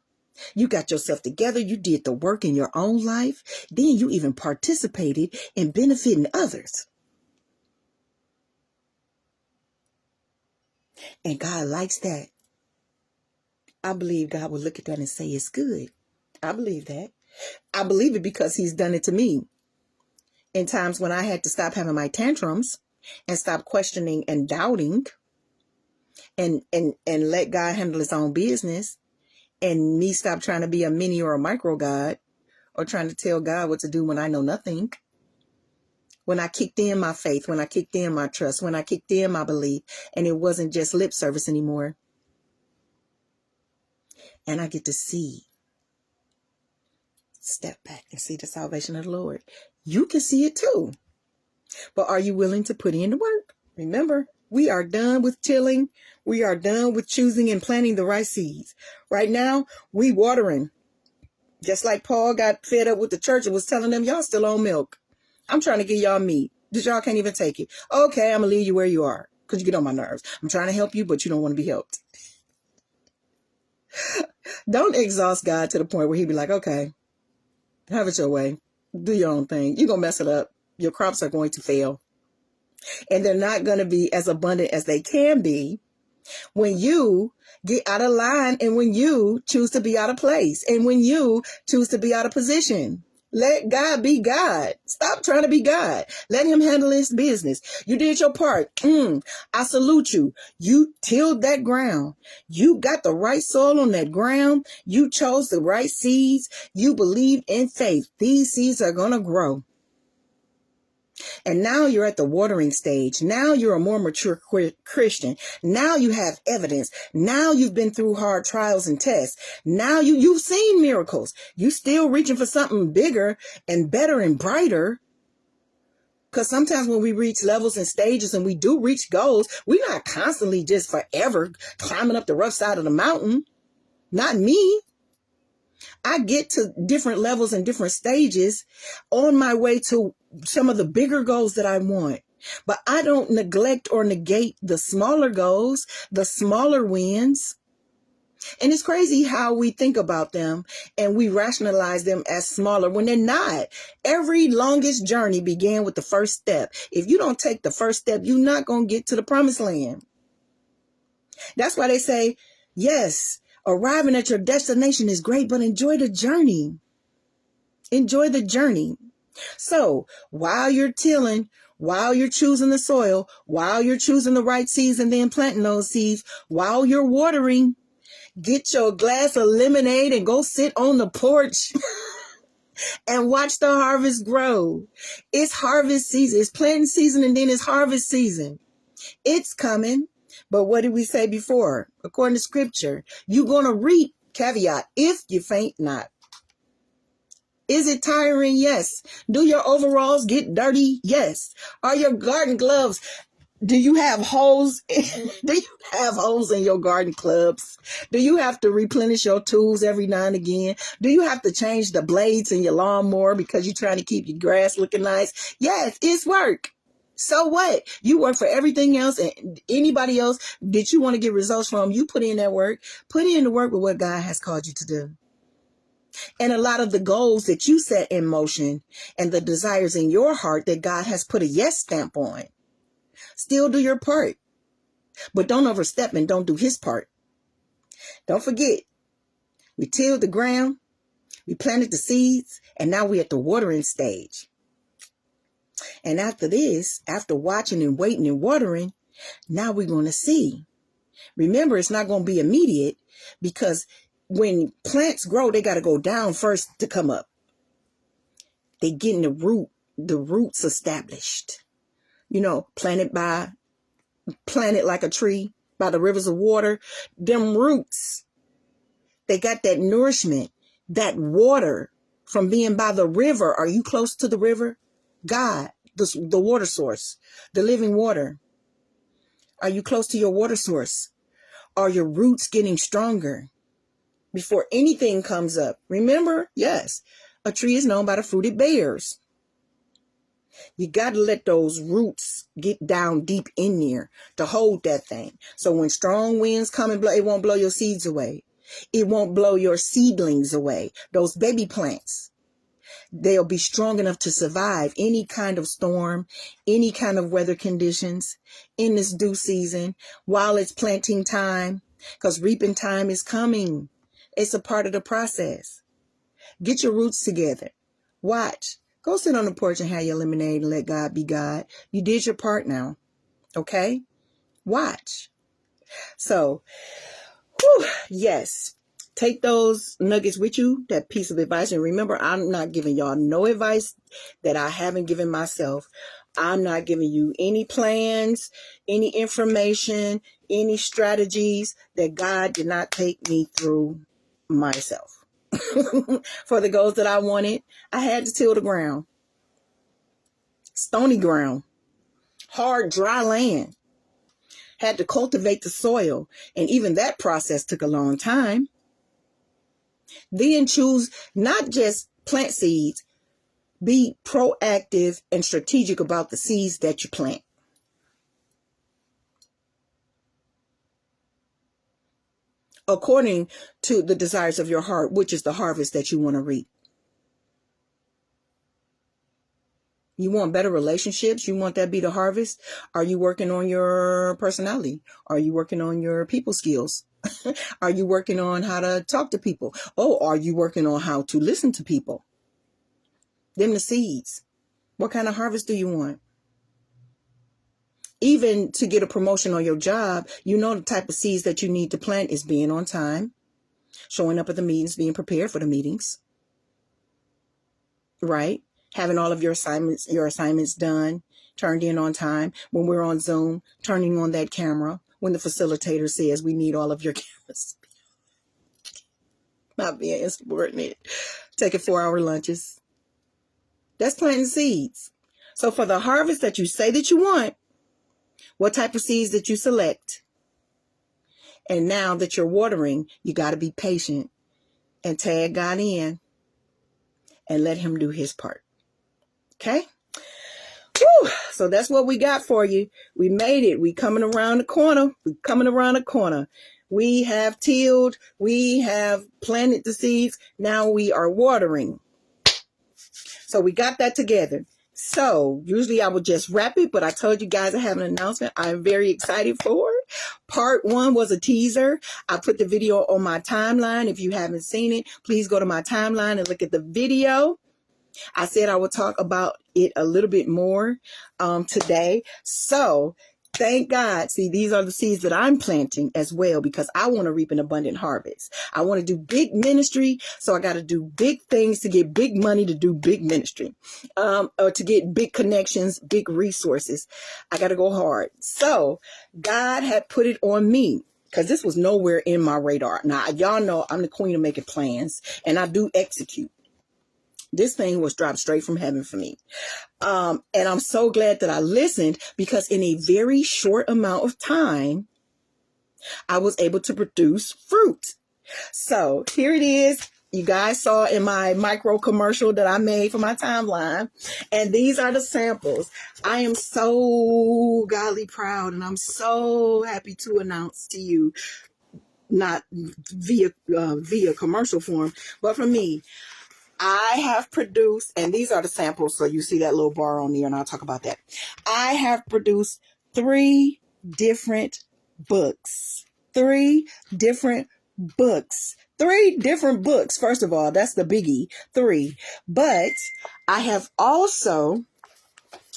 you got yourself together, you did the work in your own life, then you even participated in benefiting others. And God likes that. I believe God will look at that and say it's good. I believe that. I believe it because he's done it to me. In times when I had to stop having my tantrums and stop questioning and doubting and let God handle his own business, and me stop trying to be a mini or a micro God or trying to tell God what to do when I know nothing. When I kicked in my faith, when I kicked in my trust, when I kicked in my belief, and it wasn't just lip service anymore. and I get to see. Step back and see the salvation of the Lord. You can see it too. But are you willing to put in the work? Remember, we are done with tilling. We are done with choosing and planting the right seeds. Right now, we watering. Just like Paul got fed up with the church and was telling them, y'all still on milk. I'm trying to get y'all meat. Because y'all can't even take it. Okay, I'm going to leave you where you are. Because you get on my nerves. I'm trying to help you, but you don't want to be helped. Don't exhaust God to the point where he'd be like, okay, have it your way. Do your own thing. You're going to mess it up. Your crops are going to fail. And they're not going to be as abundant as they can be when you get out of line and when you choose to be out of place and when you choose to be out of position. Let God be God. Stop trying to be God. Let him handle his business. You did your part. I salute you. You tilled that ground. You got the right soil on that ground. You chose the right seeds. You believed in faith. These seeds are going to grow. And now you're at the watering stage. Now you're a more mature Christian. Now you have evidence. Now you've been through hard trials and tests. Now you've seen miracles. You still reaching for something bigger and better and brighter. Because sometimes when we reach levels and stages and we do reach goals, we're not constantly just forever climbing up the rough side of the mountain. Not me. I get to different levels and different stages on my way to some of the bigger goals that I want. But I don't neglect or negate the smaller goals, the smaller wins. And it's crazy how we think about them and we rationalize them as smaller when they're not. Every longest journey began with the first step. If you don't take the first step, you're not going to get to the promised land. That's why they say, yes, arriving at your destination is great, but enjoy the journey. Enjoy the journey. So while you're tilling, while you're choosing the soil, while you're choosing the right seeds and then planting those seeds, while you're watering, get your glass of lemonade and go sit on the porch and watch the harvest grow. It's harvest season. It's planting season and then it's harvest season. It's coming. But what did we say before? According to scripture, you're going to reap, caveat, if you faint not. Is it tiring? Yes. Do your overalls get dirty? Yes. Are your garden gloves, do you have holes? Do you have holes in your garden clubs? Do you have to replenish your tools every now and again? Do you have to change the blades in your lawnmower because you're trying to keep your grass looking nice? Yes, it's work. So what? You work for everything else and anybody else that you want to get results from. You put in that work. Put in the work with what God has called you to do. And a lot of the goals that you set in motion and the desires in your heart that God has put a yes stamp on, still do your part. But don't overstep and don't do his part. Don't forget, we tilled the ground, we planted the seeds, and now we're at the watering stage. And after this, after watching and waiting and watering, now we're going to see. Remember, it's not going to be immediate because when plants grow, they got to go down first to come up. They getting the roots established. You know, planted like a tree by the rivers of water. Them roots, they got that nourishment, that water from being by the river. Are you close to the river? God, the water source, the living water. Are you close to your water source? Are your roots getting stronger before anything comes up? Remember, yes, a tree is known by the fruit it bears. You got to let those roots get down deep in there to hold that thing. So when strong winds come and blow, it won't blow your seeds away. It won't blow your seedlings away. Those baby plants, they'll be strong enough to survive any kind of storm, any kind of weather conditions in this due season while it's planting time, because reaping time is coming. It's a part of the process. Get your roots together. Watch. Go sit on the porch and have your lemonade and let God be God. You did your part now. Okay? Watch. So, yes. Take those nuggets with you, that piece of advice. And remember, I'm not giving y'all no advice that I haven't given myself. I'm not giving you any plans, any information, any strategies that God did not take me through myself. For the goals that I wanted, I had to till the ground. Stony ground. Hard, dry land. Had to cultivate the soil. And even that process took a long time. Then choose not just plant seeds. Be proactive and strategic about the seeds that you plant. According to the desires of your heart, which is the harvest that you want to reap. You want better relationships? You want that be the harvest? Are you working on your personality? Are you working on your people skills? Are you working on how to talk to people? Oh, are you working on how to listen to people? Them the seeds. What kind of harvest do you want? Even to get a promotion on your job, you know the type of seeds that you need to plant is being on time, showing up at the meetings, being prepared for the meetings, right? Having all of your assignments done, turned in on time. When we're on Zoom, turning on that camera. When the facilitator says we need all of your cameras. Not being insubordinate. Taking 4-hour lunches. That's planting seeds. So for the harvest that you say that you want, what type of seeds did you select? And now that you're watering, you got to be patient and tag God in and let him do his part. Okay? Whew. So that's what we got for you. We made it. We coming around the corner. We coming around the corner. We have tilled. We have planted the seeds. Now we are watering. So we got that together. So usually I would just wrap it, but I told you guys I have an announcement I'm very excited for. Part 1 was a teaser. I put the video on my timeline. If you haven't seen it, please go to my timeline and look at the video. I said I would talk about it a little bit more today. So thank God. See, these are the seeds that I'm planting as well, because I want to reap an abundant harvest. I want to do big ministry. So I got to do big things to get big money to do big ministry, or to get big connections, big resources. I got to go hard. So God had put it on me, because this was nowhere in my radar. Now, y'all know I'm the queen of making plans, and I do execute. This thing was dropped straight from heaven for me. And I'm so glad that I listened, because in a very short amount of time, I was able to produce fruit. So here it is. You guys saw in my micro commercial that I made for my timeline. And these are the samples. I am so godly proud, and I'm so happy to announce to you, not via commercial form, but for me, I have produced, and these are the samples, so you see that little bar on there, and I'll talk about that. I have produced 3 different books. 3 different books. 3 different books. First of all, that's the biggie. 3. But I have also...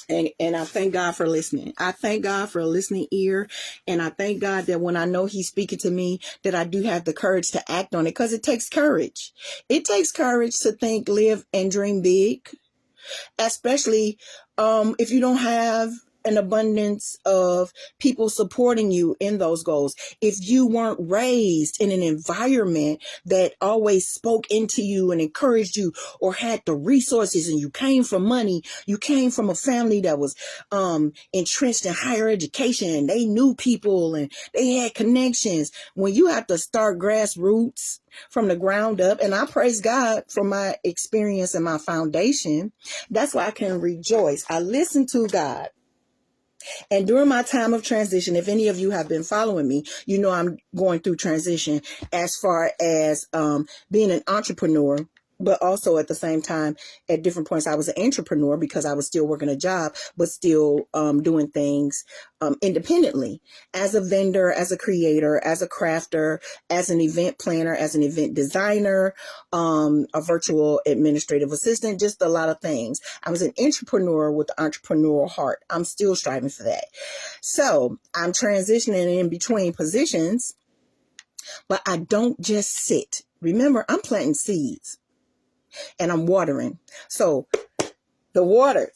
And I thank God for listening. I thank God for a listening ear. And I thank God that when I know he's speaking to me, that I do have the courage to act on it, because it takes courage. It takes courage to think, live, and dream big, especially if you don't have an abundance of people supporting you in those goals. If you weren't raised in an environment that always spoke into you and encouraged you, or had the resources, and you came from money, you came from a family that was entrenched in higher education, and they knew people and they had connections. When you have to start grassroots from the ground up, and I praise God for my experience and my foundation, that's why I can rejoice. I listen to God. And during my time of transition, if any of you have been following me, you know I'm going through transition as far as being an entrepreneur, but also at the same time, at different points, I was an entrepreneur, because I was still working a job, but still doing things independently, as a vendor, as a creator, as a crafter, as an event planner, as an event designer, a virtual administrative assistant, just a lot of things. I was an entrepreneur with the entrepreneurial heart. I'm still striving for that. So I'm transitioning in between positions, but I don't just sit. Remember, I'm planting seeds. And I'm watering. So the water.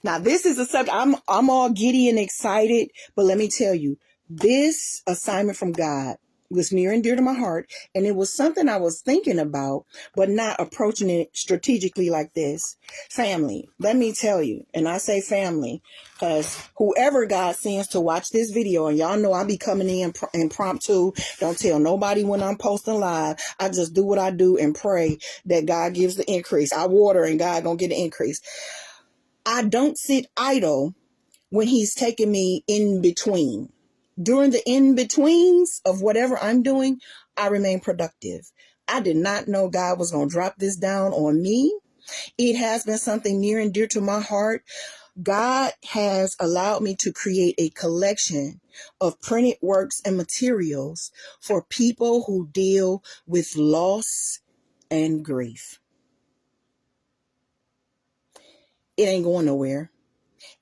Now this is a subject. I'm all giddy and excited, but let me tell you, this assignment from God was near and dear to my heart, and it was something I was thinking about, but not approaching it strategically like this. Family, let me tell you, and I say family, because whoever God sends to watch this video, and y'all know I be coming in impromptu, don't tell nobody when I'm posting live. I just do what I do and pray that God gives the increase. I water and God gonna get the increase. I don't sit idle when he's taking me in between. During the in-betweens of whatever I'm doing, I remain productive. I did not know God was going to drop this down on me. It has been something near and dear to my heart. God has allowed me to create a collection of printed works and materials for people who deal with loss and grief. It ain't going nowhere,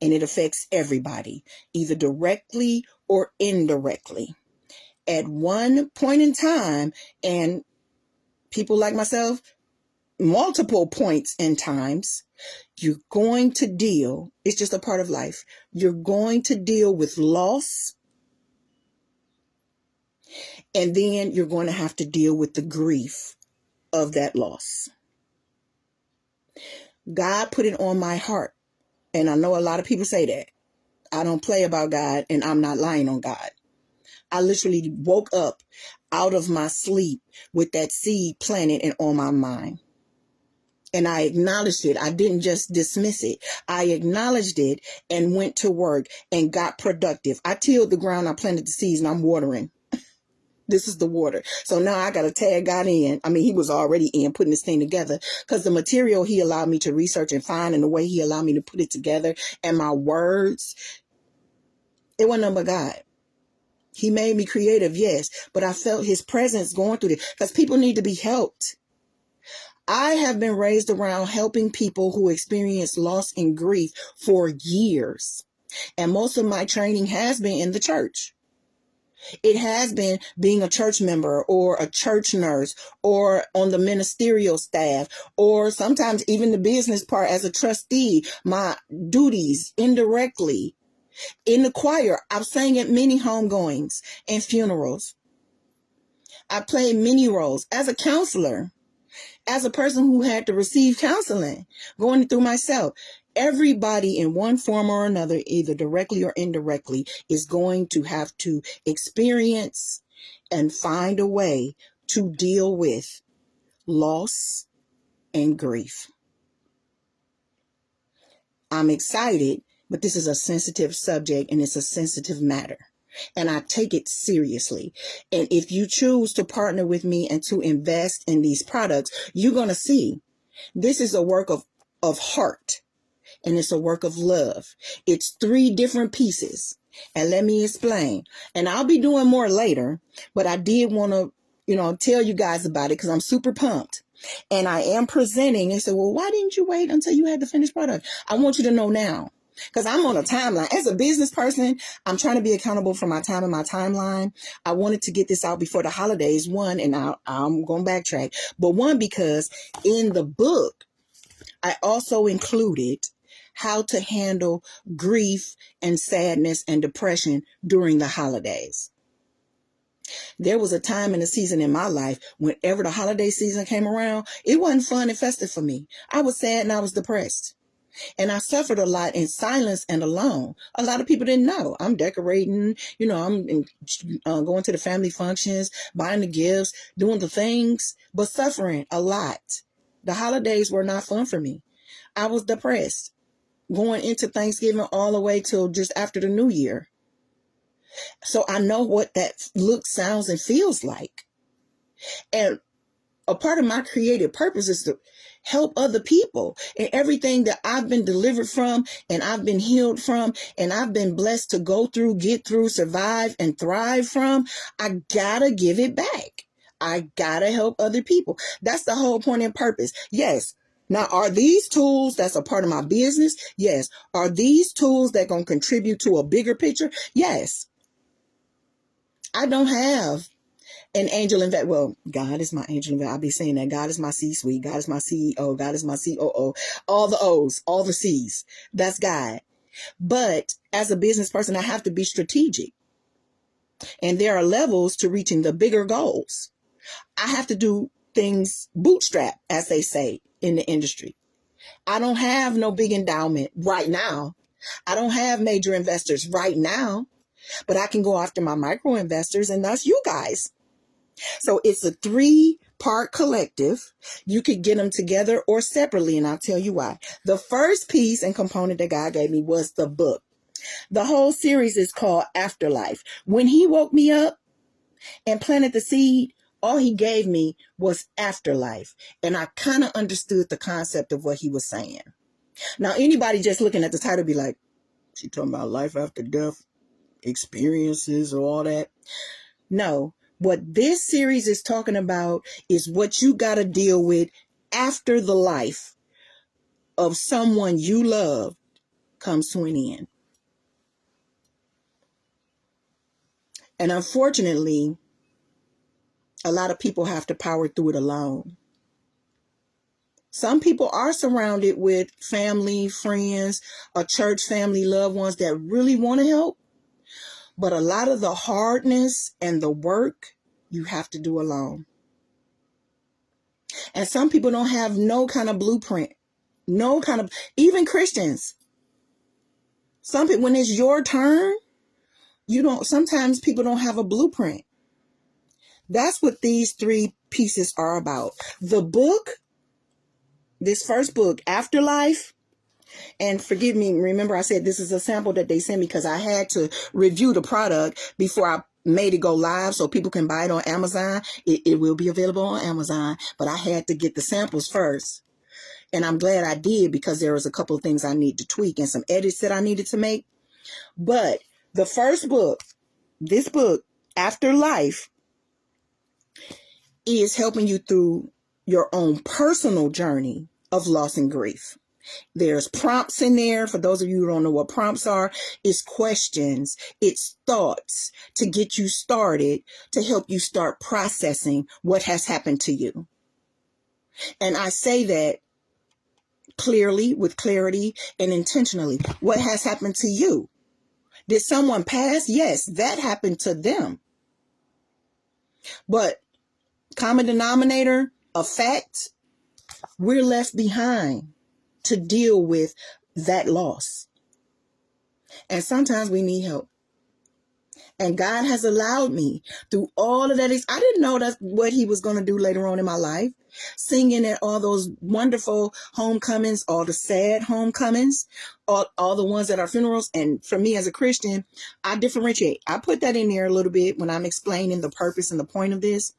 and it affects everybody, either directly or indirectly. At one point in time, and people like myself, multiple points in times, you're going to deal, it's just a part of life, you're going to deal with loss, and then you're going to have to deal with the grief of that loss. God put it on my heart, and I know a lot of people say that. I don't play about God, and I'm not lying on God. I literally woke up out of my sleep with that seed planted and on my mind. And I acknowledged it. I didn't just dismiss it. I acknowledged it and went to work and got productive. I tilled the ground, I planted the seeds, and I'm watering. This is the water. So now I got to tag God in. I mean, he was already in putting this thing together, because the material he allowed me to research and find, and the way he allowed me to put it together, and my words, it wasn't nothing but God. He made me creative, yes, but I felt his presence going through this, because people need to be helped. I have been raised around helping people who experience loss and grief for years. And most of my training has been in the church. It has been being a church member or a church nurse or on the ministerial staff, or sometimes even the business part as a trustee, my duties indirectly. In the choir, I've sang at many homegoings and funerals. I played many roles as a counselor, as a person who had to receive counseling, going through myself. Everybody in one form or another, either directly or indirectly, is going to have to experience and find a way to deal with loss and grief. I'm excited, but this is a sensitive subject and it's a sensitive matter. And I take it seriously. And if you choose to partner with me and to invest in these products, you're going to see this is a work of heart, and it's a work of love. It's 3 different pieces. And let me explain. And I'll be doing more later, but I did want to, tell you guys about it because I'm super pumped. And I am presenting. They said, well, why didn't you wait until you had the finished product? I want you to know now, because I'm on a timeline. As a business person, I'm trying to be accountable for my time and my timeline. I wanted to get this out before the holidays, one, and I'm going to backtrack. But one, because in the book, I also included how to handle grief and sadness and depression during the holidays. There was a time in the season in my life, whenever the holiday season came around, it wasn't fun and festive for me. I was sad and I was depressed. And I suffered a lot in silence and alone. A lot of people didn't know. I'm decorating, I'm going to the family functions, buying the gifts, doing the things, but suffering a lot. The holidays were not fun for me. I was depressed going into Thanksgiving all the way till just after the New Year. So I know what that looks, sounds, and feels like. And a part of my creative purpose is to help other people, and everything that I've been delivered from and I've been healed from and I've been blessed to go through, get through, survive, and thrive from, I gotta give it back. I gotta help other people. That's the whole point and purpose. Yes. Now, are these tools that's a part of my business? Yes. Are these tools that going to contribute to a bigger picture? Yes. I don't have an angel investor. Well, God is my angel investor. I'll be saying that. God is my C-suite. God is my CEO. God is my COO. All the O's, all the C's. That's God. But as a business person, I have to be strategic. And there are levels to reaching the bigger goals. I have to do things bootstrap, as they say in the industry. I don't have no big endowment right now. I don't have major investors right now, but I can go after my micro investors, and that's you guys. So it's a 3-part collective. You could get them together or separately, and I'll tell you why. The first piece and component that God gave me was the book. The whole series is called Afterlife. When he woke me up and planted the seed, all he gave me was afterlife. And I kind of understood the concept of what he was saying. Now, anybody just looking at the title be like, she talking about life after death, experiences, or all that. No, what this series is talking about is what you got to deal with after the life of someone you love comes to an end. And unfortunately, a lot of people have to power through it alone. Some people are surrounded with family, friends, or church family, loved ones that really want to help. But a lot of the hardness and the work you have to do alone. And some people don't have no kind of blueprint, even Christians. Some people, when it's your turn, sometimes people don't have a blueprint. That's what these 3 pieces are about. The book, this first book, Afterlife, and forgive me, remember I said this is a sample that they sent me because I had to review the product before I made it go live so people can buy it on Amazon. It will be available on Amazon, but I had to get the samples first. And I'm glad I did because there was a couple of things I need to tweak and some edits that I needed to make. But the first book, this book, Afterlife, is helping you through your own personal journey of loss and grief. There's prompts in there. For those of you who don't know what prompts are, it's questions, it's thoughts to get you started, to help you start processing what has happened to you. And I say that clearly, with clarity and intentionally. What has happened to you? Did someone pass? Yes, that happened to them. But common denominator, a fact, we're left behind to deal with that loss. And sometimes we need help. And God has allowed me through all of that. I didn't know that's what he was going to do later on in my life. Singing at all those wonderful homecomings, all the sad homecomings, all the ones that are funerals. And for me as a Christian, I differentiate. I put that in there a little bit when I'm explaining the purpose and the point of this.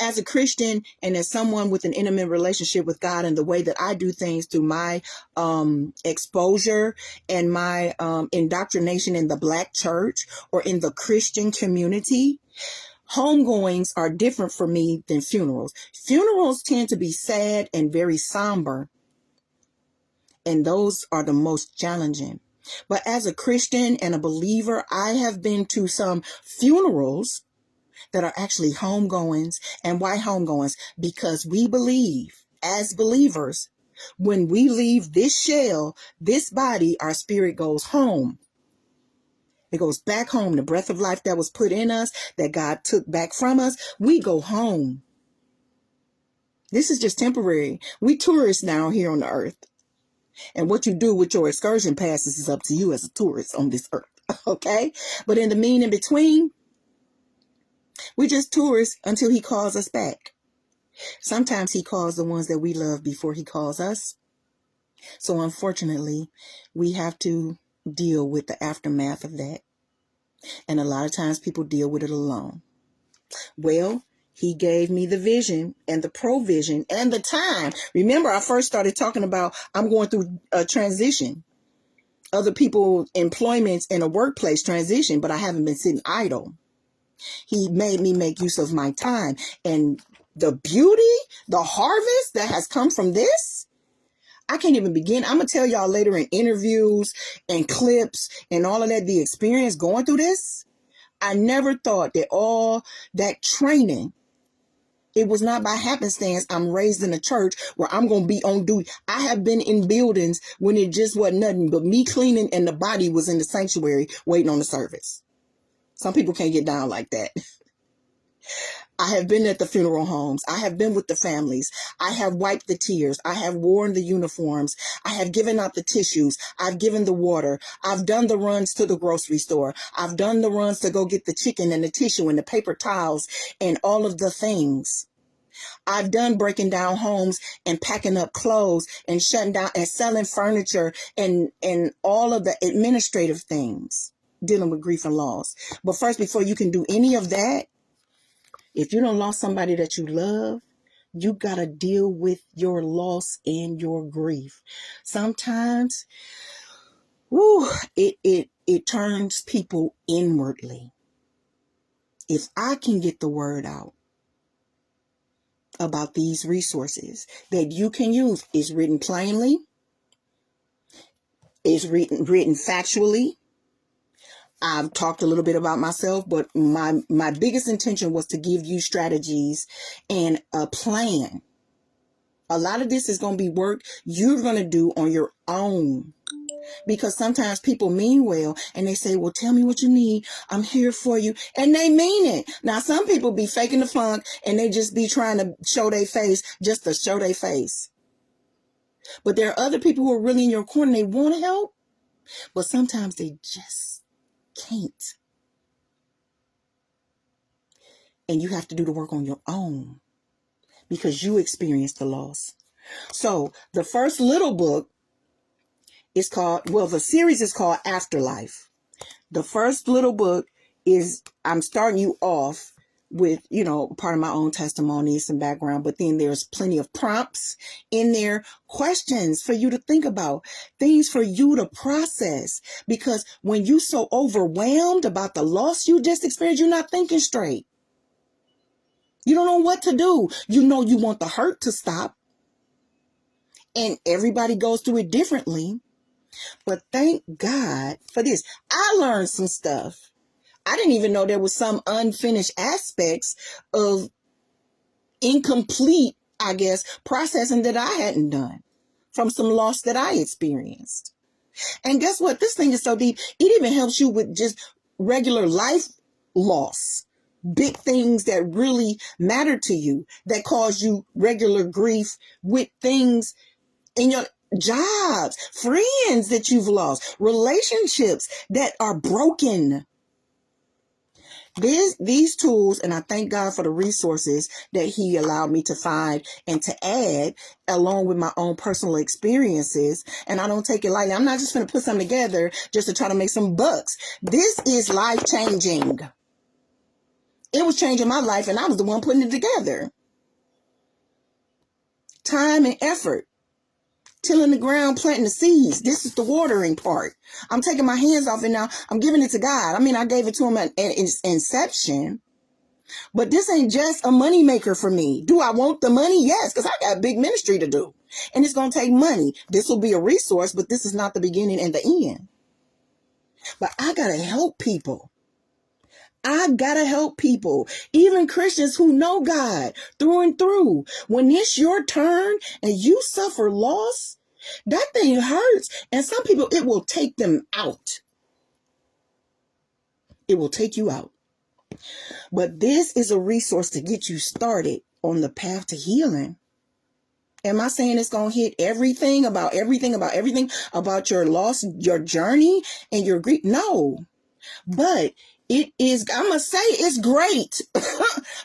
As a Christian and as someone with an intimate relationship with God, and the way that I do things through my exposure and my indoctrination in the Black church or in the Christian community, homegoings are different for me than funerals. Funerals tend to be sad and very somber, and those are the most challenging. But as a Christian and a believer, I have been to some funerals that are actually homegoings. And why homegoings? Because we believe, as believers, when we leave this shell, this body, our spirit goes home. It goes back home. The breath of life that was put in us, that God took back from us, we go home. This is just temporary. We tourists now here on the earth. And what you do with your excursion passes is up to you as a tourist on this earth. Okay? But in the mean in between, we're just tourists until he calls us back. Sometimes he calls the ones that we love before he calls us. So unfortunately, we have to deal with the aftermath of that. And a lot of times people deal with it alone. Well, he gave me the vision and the provision and the time. Remember, I first started talking about I'm going through a transition. Other people, employments in a workplace transition, but I haven't been sitting idle. He made me make use of my time. And the beauty, the harvest that has come from this, I can't even begin. I'm going to tell y'all later in interviews and clips and all of that, the experience going through this. I never thought that all that training, it was not by happenstance. I'm raised in a church where I'm going to be on duty. I have been in buildings when it just wasn't nothing but me cleaning and the body was in the sanctuary waiting on the service. Some people can't get down like that. I have been at the funeral homes. I have been with the families. I have wiped the tears. I have worn the uniforms. I have given out the tissues. I've given the water. I've done the runs to the grocery store. I've done the runs to go get the chicken and the tissue and the paper towels and all of the things. I've done breaking down homes and packing up clothes and shutting down and selling furniture and all of the administrative things dealing with grief and loss. But first, before you can do any of that, if you don't lost somebody that you love, you got to deal with your loss and your grief. Sometimes, it turns people inwardly. If I can get the word out about these resources that you can use, it's written plainly, it's written factually. I've talked a little bit about myself, but my biggest intention was to give you strategies and a plan. A lot of this is going to be work you're going to do on your own, because sometimes people mean well and they say, well, tell me what you need. I'm here for you. And they mean it. Now, some people be faking the funk and they just be trying to show their face just to show their face. But there are other people who are really in your corner. They want to help, but sometimes they just can't. And you have to do the work on your own because you experienced the loss. So the first little book is called, the series is called Afterlife. The first little book is, I'm starting you off with, part of my own testimony, some background, but then there's plenty of prompts in there, questions for you to think about, things for you to process. Because when you're so overwhelmed about the loss you just experienced, you're not thinking straight. You don't know what to do. You want the hurt to stop. And everybody goes through it differently. But thank God for this. I learned some stuff. I didn't even know there was some unfinished aspects of incomplete, I guess, processing that I hadn't done from some loss that I experienced. And guess what? This thing is so deep. It even helps you with just regular life loss. Big things that really matter to you that cause you regular grief with things in your jobs, friends that you've lost, relationships that are broken. These tools, and I thank God for the resources that He allowed me to find and to add along with my own personal experiences. And I don't take it lightly. I'm not just going to put something together just to try to make some bucks. This is life changing. It was changing my life, and I was the one putting it together. Time and effort. Tilling the ground, planting the seeds. This is the watering part. I'm taking my hands off it now. I'm giving it to God. I mean, I gave it to Him at inception. But this ain't just a money maker for me. Do I want the money? Yes, because I got big ministry to do. And it's going to take money. This will be a resource, but this is not the beginning and the end. But I got to help people. I gotta help people, even Christians who know God through and through. When it's your turn and you suffer loss, that thing hurts. And some people, it will take them out. It will take you out. But this is a resource to get you started on the path to healing. Am I saying it's going to hit everything about your loss, your journey and your grief? No, but it is, I must say it's great.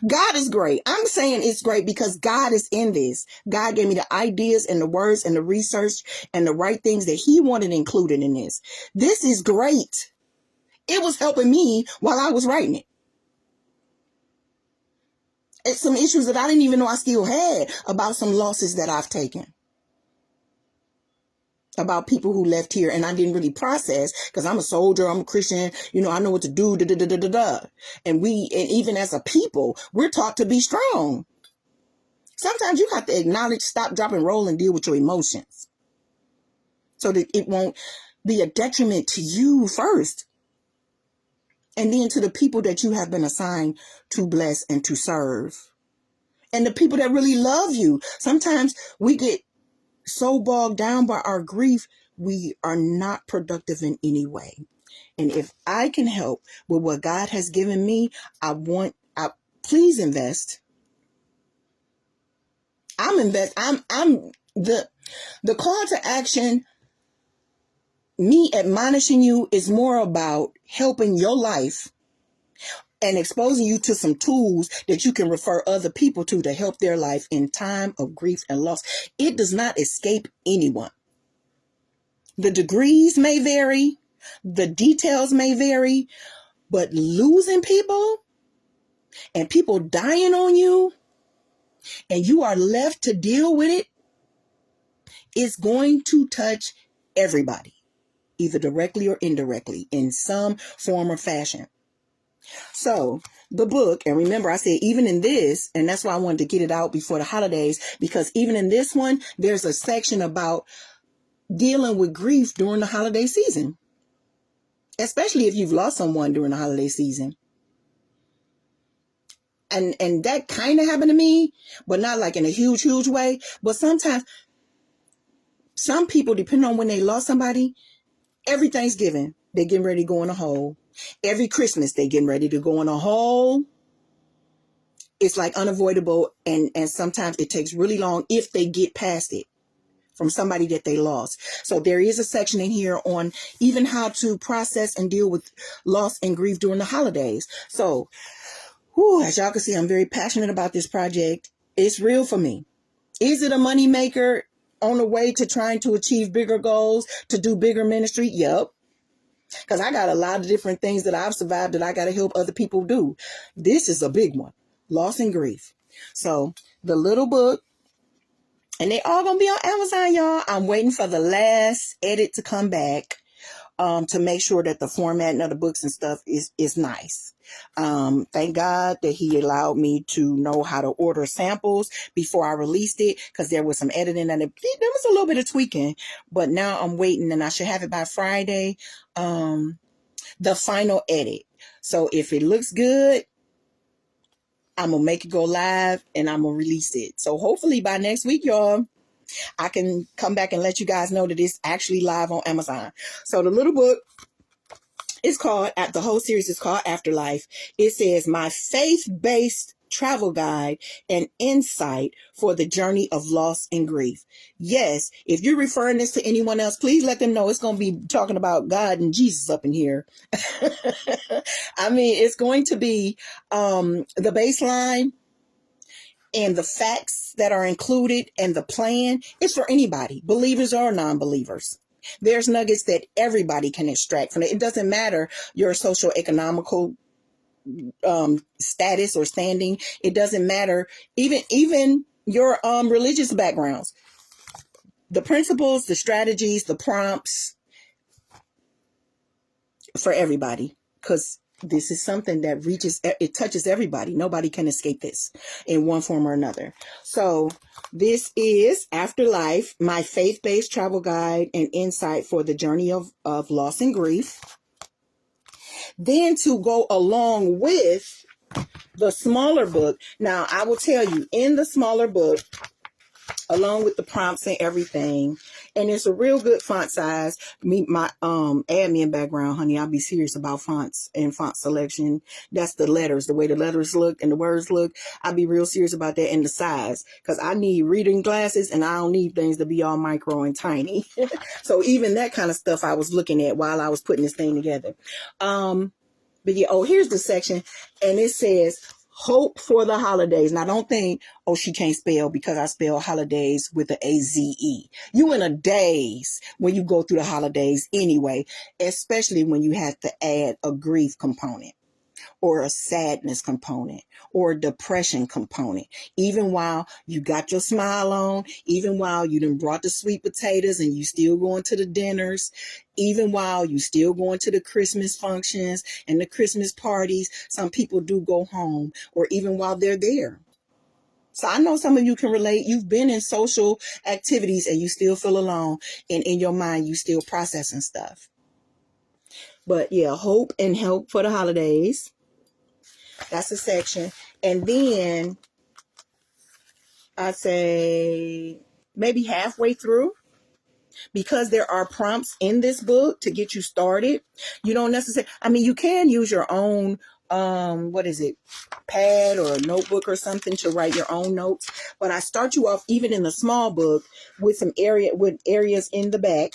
God is great. I'm saying it's great because God is in this. God gave me the ideas and the words and the research and the right things that He wanted included in this. This is great. It was helping me while I was writing it. It's some issues that I didn't even know I still had about some losses that I've taken. About people who left here and I didn't really process because I'm a soldier, I'm a Christian, I know what to do, And even as a people, we're taught to be strong. Sometimes you have to acknowledge, stop, drop, and roll and deal with your emotions so that it won't be a detriment to you first. And then to the people that you have been assigned to bless and to serve. And the people that really love you. Sometimes we get so bogged down by our grief, we are not productive in any way. And if I can help with what God has given me, please invest. I'm the call to action, me admonishing you, is more about helping your life and exposing you to some tools that you can refer other people to help their life in time of grief and loss. It does not escape anyone. The degrees may vary, the details may vary, but losing people and people dying on you, and you are left to deal with it, is going to touch everybody, either directly or indirectly, in some form or fashion. So the book, and remember I said even in this, and that's why I wanted to get it out before the holidays, because even in this one, there's a section about dealing with grief during the holiday season, especially if you've lost someone during the holiday season. And that kind of happened to me, but not like in a huge way. But sometimes some people, depending on when they lost somebody, every Thanksgiving, they're getting ready to go in a hole. Every Christmas, they're getting ready to go in a hole. It's like unavoidable. And sometimes it takes really long if they get past it from somebody that they lost. So there is a section in here on even how to process and deal with loss and grief during the holidays. So, as y'all can see, I'm very passionate about this project. It's real for me. Is it a money maker on the way to trying to achieve bigger goals, to do bigger ministry? Yep. Because I got a lot of different things that I've survived that I got to help other people do. This is a big one. Loss and grief. So the little book, and they all going to be on Amazon, y'all. I'm waiting for the last edit to come back. To make sure that the formatting of the books and stuff is nice. Thank God that he allowed me to know how to order samples before I released it, because there was some editing and there was a little bit of tweaking, but now I'm waiting and I should have it by Friday. The final edit. So if it looks good, I'm going to make it go live and I'm going to release it. So hopefully by next week, y'all, I can come back and let you guys know that it's actually live on Amazon. So the little book is called, the whole series is called Afterlife. It says, my faith-based travel guide and insight for the journey of loss and grief. Yes, if you're referring this to anyone else, please let them know it's going to be talking about God and Jesus up in here. I mean, it's going to be the baseline and the facts that are included and the plan is for anybody, believers or non-believers. There's nuggets that everybody can extract from it. It doesn't matter your social economical status or standing. It doesn't matter even your religious backgrounds. The principles, the strategies, the prompts for everybody, because this is something that it touches everybody. Nobody can escape this in one form or another. So this is Afterlife, my faith-based travel guide and insight for the journey of loss and grief. Then to go along with the smaller book. Now, I will tell you, in the smaller book, along with the prompts and everything, and it's a real good font size. My admin background, honey, I'll be serious about fonts and font selection. That's the letters, the way the letters look and the words look. I'll be real serious about that, and the size, because I need reading glasses and I don't need things to be all micro and tiny. So even that kind of stuff I was looking at while I was putting this thing together. But yeah, here's the section, and it says hope for the holidays. Now, don't think, she can't spell because I spell holidays with an A-Z-E. You in a daze when you go through the holidays anyway, especially when you have to add a grief component or a sadness component or a depression component. Even while you got your smile on, even while you done brought the sweet potatoes and you still going to the dinners, even while you still going to the Christmas functions and the Christmas parties, some people do go home, or even while they're there. So I know some of you can relate. You've been in social activities and you still feel alone, and in your mind you still processing stuff. But yeah, hope and help for the holidays. That's a section. And then I'd say maybe halfway through, because there are prompts in this book to get you started. You don't necessarily, I mean, you can use your own, pad or a notebook or something to write your own notes. But I start you off even in the small book with areas in the back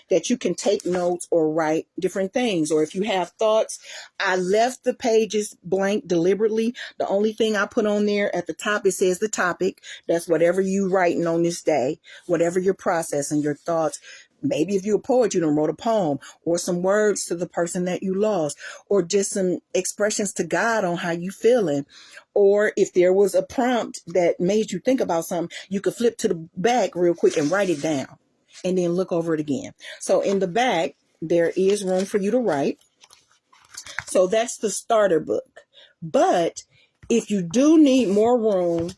that you can take notes or write different things. Or if you have thoughts, I left the pages blank deliberately. The only thing I put on there at the top, it says the topic. That's whatever you writing on this day, whatever you're processing, your thoughts. Maybe if you're a poet, you done wrote a poem or some words to the person that you lost, or just some expressions to God on how you feeling. Or if there was a prompt that made you think about something, you could flip to the back real quick and write it down and then look over it again. So in the back, there is room for you to write. So that's the starter book. But if you do need more room,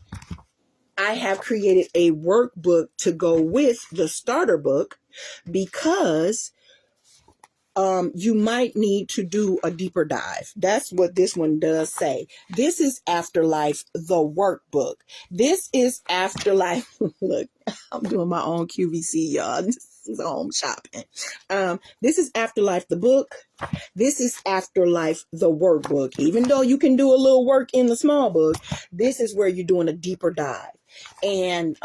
I have created a workbook to go with the starter book, because you might need to do a deeper dive. That's what this one does say. This is Afterlife, the workbook. This is Afterlife. Look, I'm doing my own QVC, y'all. This is home shopping. This is Afterlife, the book. This is Afterlife, the workbook. Even though you can do a little work in the small book, this is where you're doing a deeper dive. And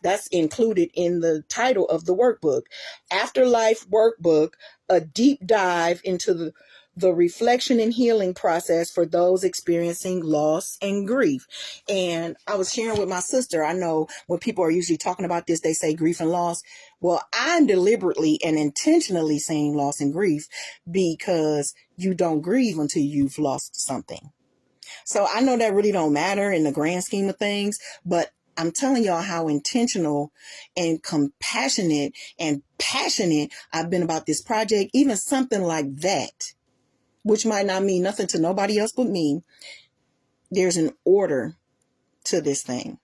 that's included in the title of the workbook. Afterlife Workbook, a deep dive into the reflection and healing process for those experiencing loss and grief. And I was sharing with my sister, I know when people are usually talking about this, they say grief and loss. Well, I'm deliberately and intentionally saying loss and grief, because you don't grieve until you've lost something. So I know that really don't matter in the grand scheme of things, but I'm telling y'all how intentional and compassionate and passionate I've been about this project. Even something like that, which might not mean nothing to nobody else but me, there's an order to this thing.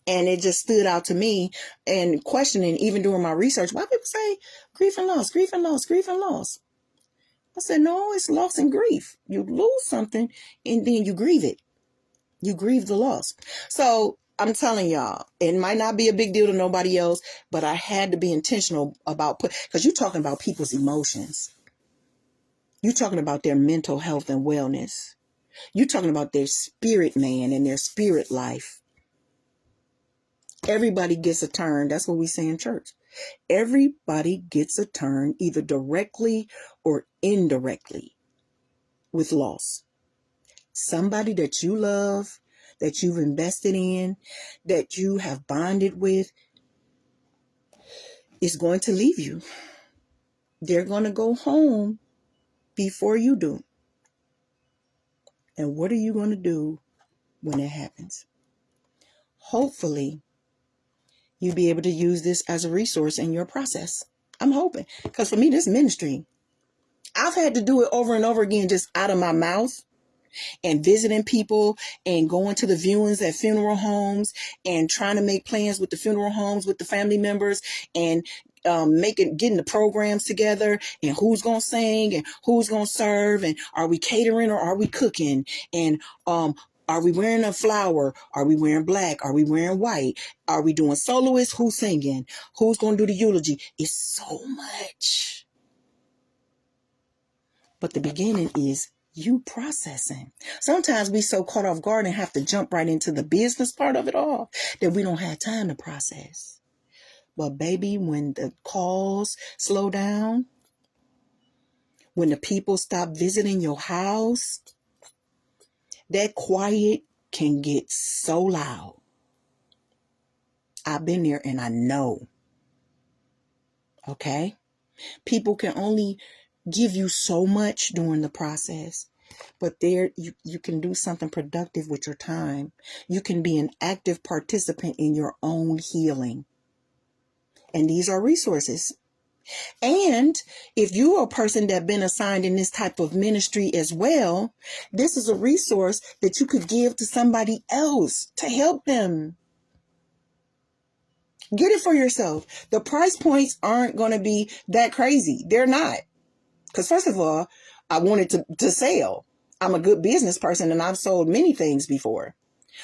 And it just stood out to me, and questioning, even doing my research, why people say grief and loss, grief and loss, grief and loss. I said, no, it's loss and grief. You lose something and then you grieve it. You grieve the loss. So I'm telling y'all, it might not be a big deal to nobody else, but I had to be intentional about because you're talking about people's emotions. You're talking about their mental health and wellness. You're talking about their spirit man and their spirit life. Everybody gets a turn. That's what we say in church. Everybody gets a turn, either directly or indirectly, with loss. Somebody that you love, that you've invested in, that you have bonded with, is going to leave you. They're going to go home before you do. And what are you going to do when it happens? Hopefully, you'll be able to use this as a resource in your process. I'm hoping. Because for me, this ministry, I've had to do it over and over again, just out of my mouth, and visiting people and going to the viewings at funeral homes and trying to make plans with the funeral homes, with the family members, and getting the programs together, and who's going to sing and who's going to serve, and are we catering or are we cooking, and are we wearing a flower? Are we wearing black? Are we wearing white? Are we doing soloists? Who's singing? Who's going to do the eulogy? It's so much. But the beginning is you processing. Sometimes we so caught off guard and have to jump right into the business part of it all that we don't have time to process. But baby, when the calls slow down, when the people stop visiting your house, that quiet can get so loud. I've been there and I know. Okay? People can only give you so much during the process. But there you can do something productive with your time. You can be an active participant in your own healing. And these are resources. And if you are a person that's been assigned in this type of ministry as well, this is a resource that you could give to somebody else to help them. Get it for yourself. The price points aren't going to be that crazy. They're not. Because first of all, I wanted to sell. I'm a good business person and I've sold many things before.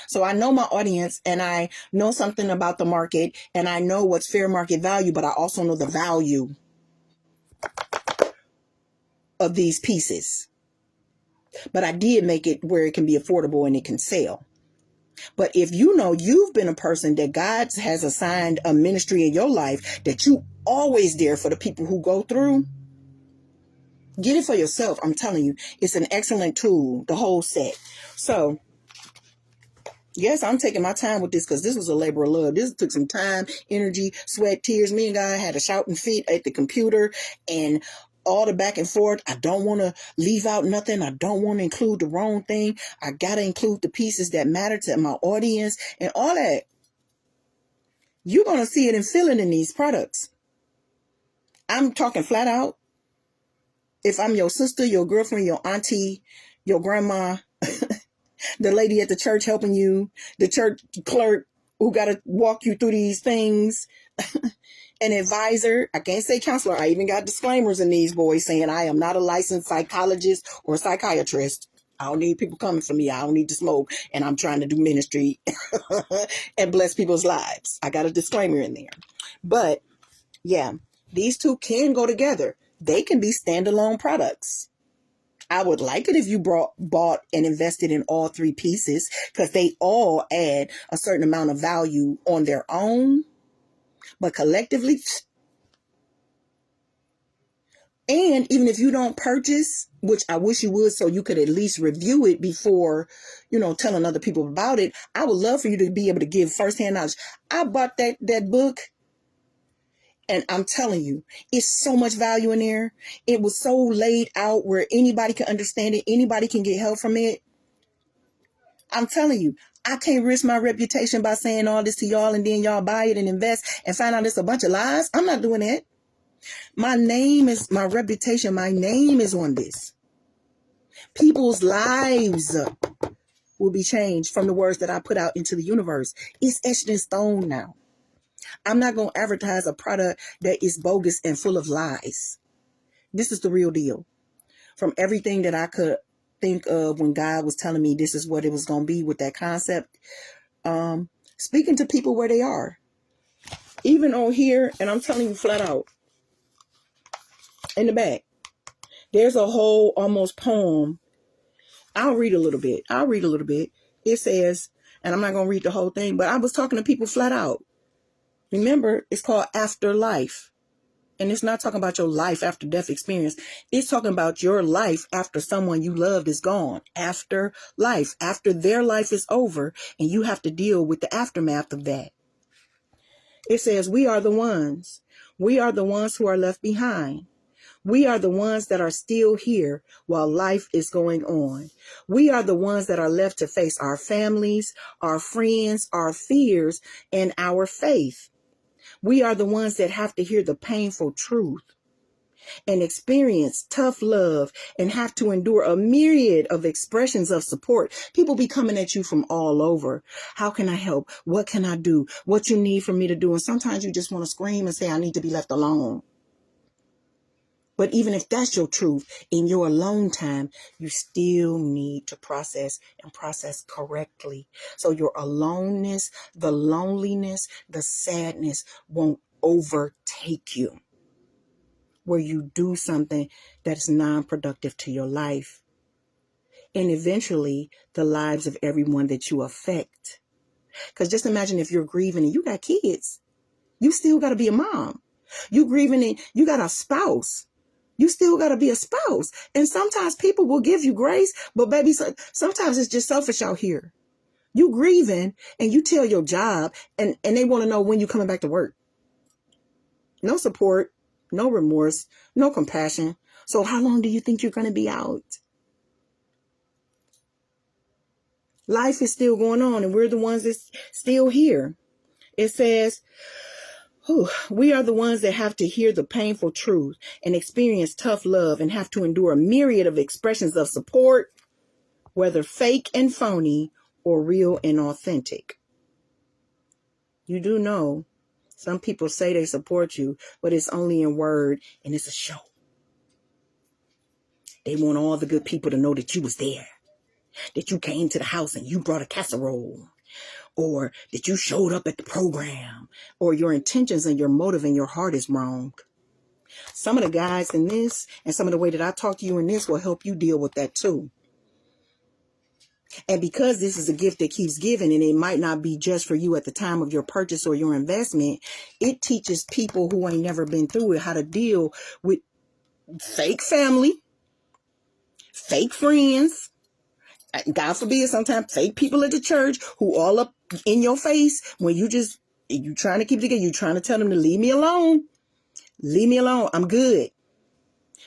So I know my audience, and I know something about the market, and I know what's fair market value, but I also know the value of these pieces. But I did make it where it can be affordable and it can sell. But if you know you've been a person that God has assigned a ministry in your life that you always there for the people who go through, get it for yourself. I'm telling you, it's an excellent tool, the whole set. So yes, I'm taking my time with this because this was a labor of love. This took some time, energy, sweat, tears. Me and God had a shouting fit at the computer and all the back and forth. I don't want to leave out nothing. I don't want to include the wrong thing. I got to include the pieces that matter to my audience and all that. You're going to see it and feel it in these products. I'm talking flat out. If I'm your sister, your girlfriend, your auntie, your grandma, the lady at the church helping you, the church clerk who got to walk you through these things, an advisor, I can't say counselor. I even got disclaimers in these boys saying I am not a licensed psychologist or psychiatrist. I don't need people coming for me. I don't need to smoke. And I'm trying to do ministry and bless people's lives. I got a disclaimer in there. But yeah, these two can go together. They can be standalone products. I would like it if you bought and invested in all three pieces because they all add a certain amount of value on their own, but collectively. And even if you don't purchase, which I wish you would so you could at least review it before, telling other people about it, I would love for you to be able to give firsthand knowledge. I bought that book. And I'm telling you, it's so much value in there. It was so laid out where anybody can understand it. Anybody can get help from it. I'm telling you, I can't risk my reputation by saying all this to y'all and then y'all buy it and invest and find out it's a bunch of lies. I'm not doing that. My name is my reputation. My name is on this. People's lives will be changed from the words that I put out into the universe. It's etched in stone now. I'm not going to advertise a product that is bogus and full of lies. This is the real deal. From everything that I could think of when God was telling me this is what it was going to be with that concept, speaking to people where they are. Even on here, and I'm telling you flat out, in the back, there's a whole almost poem. I'll read a little bit. It says, and I'm not going to read the whole thing, but I was talking to people flat out. Remember, it's called Afterlife. And it's not talking about your life after death experience. It's talking about your life after someone you loved is gone. After life, after their life is over, and you have to deal with the aftermath of that. It says, we are the ones. We are the ones who are left behind. We are the ones that are still here while life is going on. We are the ones that are left to face our families, our friends, our fears, and our faith. We are the ones that have to hear the painful truth and experience tough love and have to endure a myriad of expressions of support. People be coming at you from all over. How can I help? What can I do? What you need for me to do? And sometimes you just want to scream and say, I need to be left alone. But even if that's your truth, in your alone time, you still need to process and process correctly. So your aloneness, the loneliness, the sadness won't overtake you, where you do something that's non-productive to your life. And eventually the lives of everyone that you affect. Because just imagine if you're grieving and you got kids, you still got to be a mom. You grieving and you got a spouse. You still got to be a spouse. And sometimes people will give you grace, but baby, sometimes it's just selfish out here. You grieving and you tell your job and they want to know when you coming back to work. No support, no remorse, no compassion. So how long do you think you're going to be out? Life is still going on and we're the ones that's still here. It says, we are the ones that have to hear the painful truth and experience tough love and have to endure a myriad of expressions of support, whether fake and phony or real and authentic. You do know some people say they support you, but it's only in word and it's a show. They want all the good people to know that you was there. that you came to the house and you brought a casserole, or that you showed up at the program, or your intentions and your motive and your heart is wrong. Some of the guys in this and some of the way that I talk to you in this will help you deal with that too. And because this is a gift that keeps giving, and it might not be just for you at the time of your purchase or your investment, it teaches people who ain't never been through it how to deal with fake family, fake friends, God forbid, sometimes fake people at the church who all up in your face when you trying to keep together. You trying to tell them to leave me alone. Leave me alone. I'm good.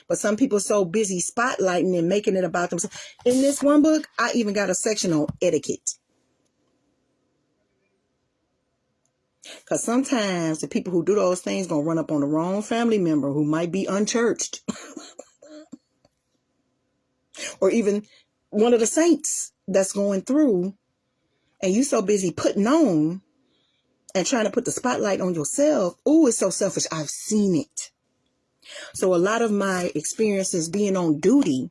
But some people are so busy spotlighting and making it about themselves. In this one book, I even got a section on etiquette. Because sometimes the people who do those things going to run up on the wrong family member who might be unchurched. Or even one of the saints that's going through. And you so busy putting on and trying to put the spotlight on yourself. Oh, it's so selfish. I've seen it. So a lot of my experiences being on duty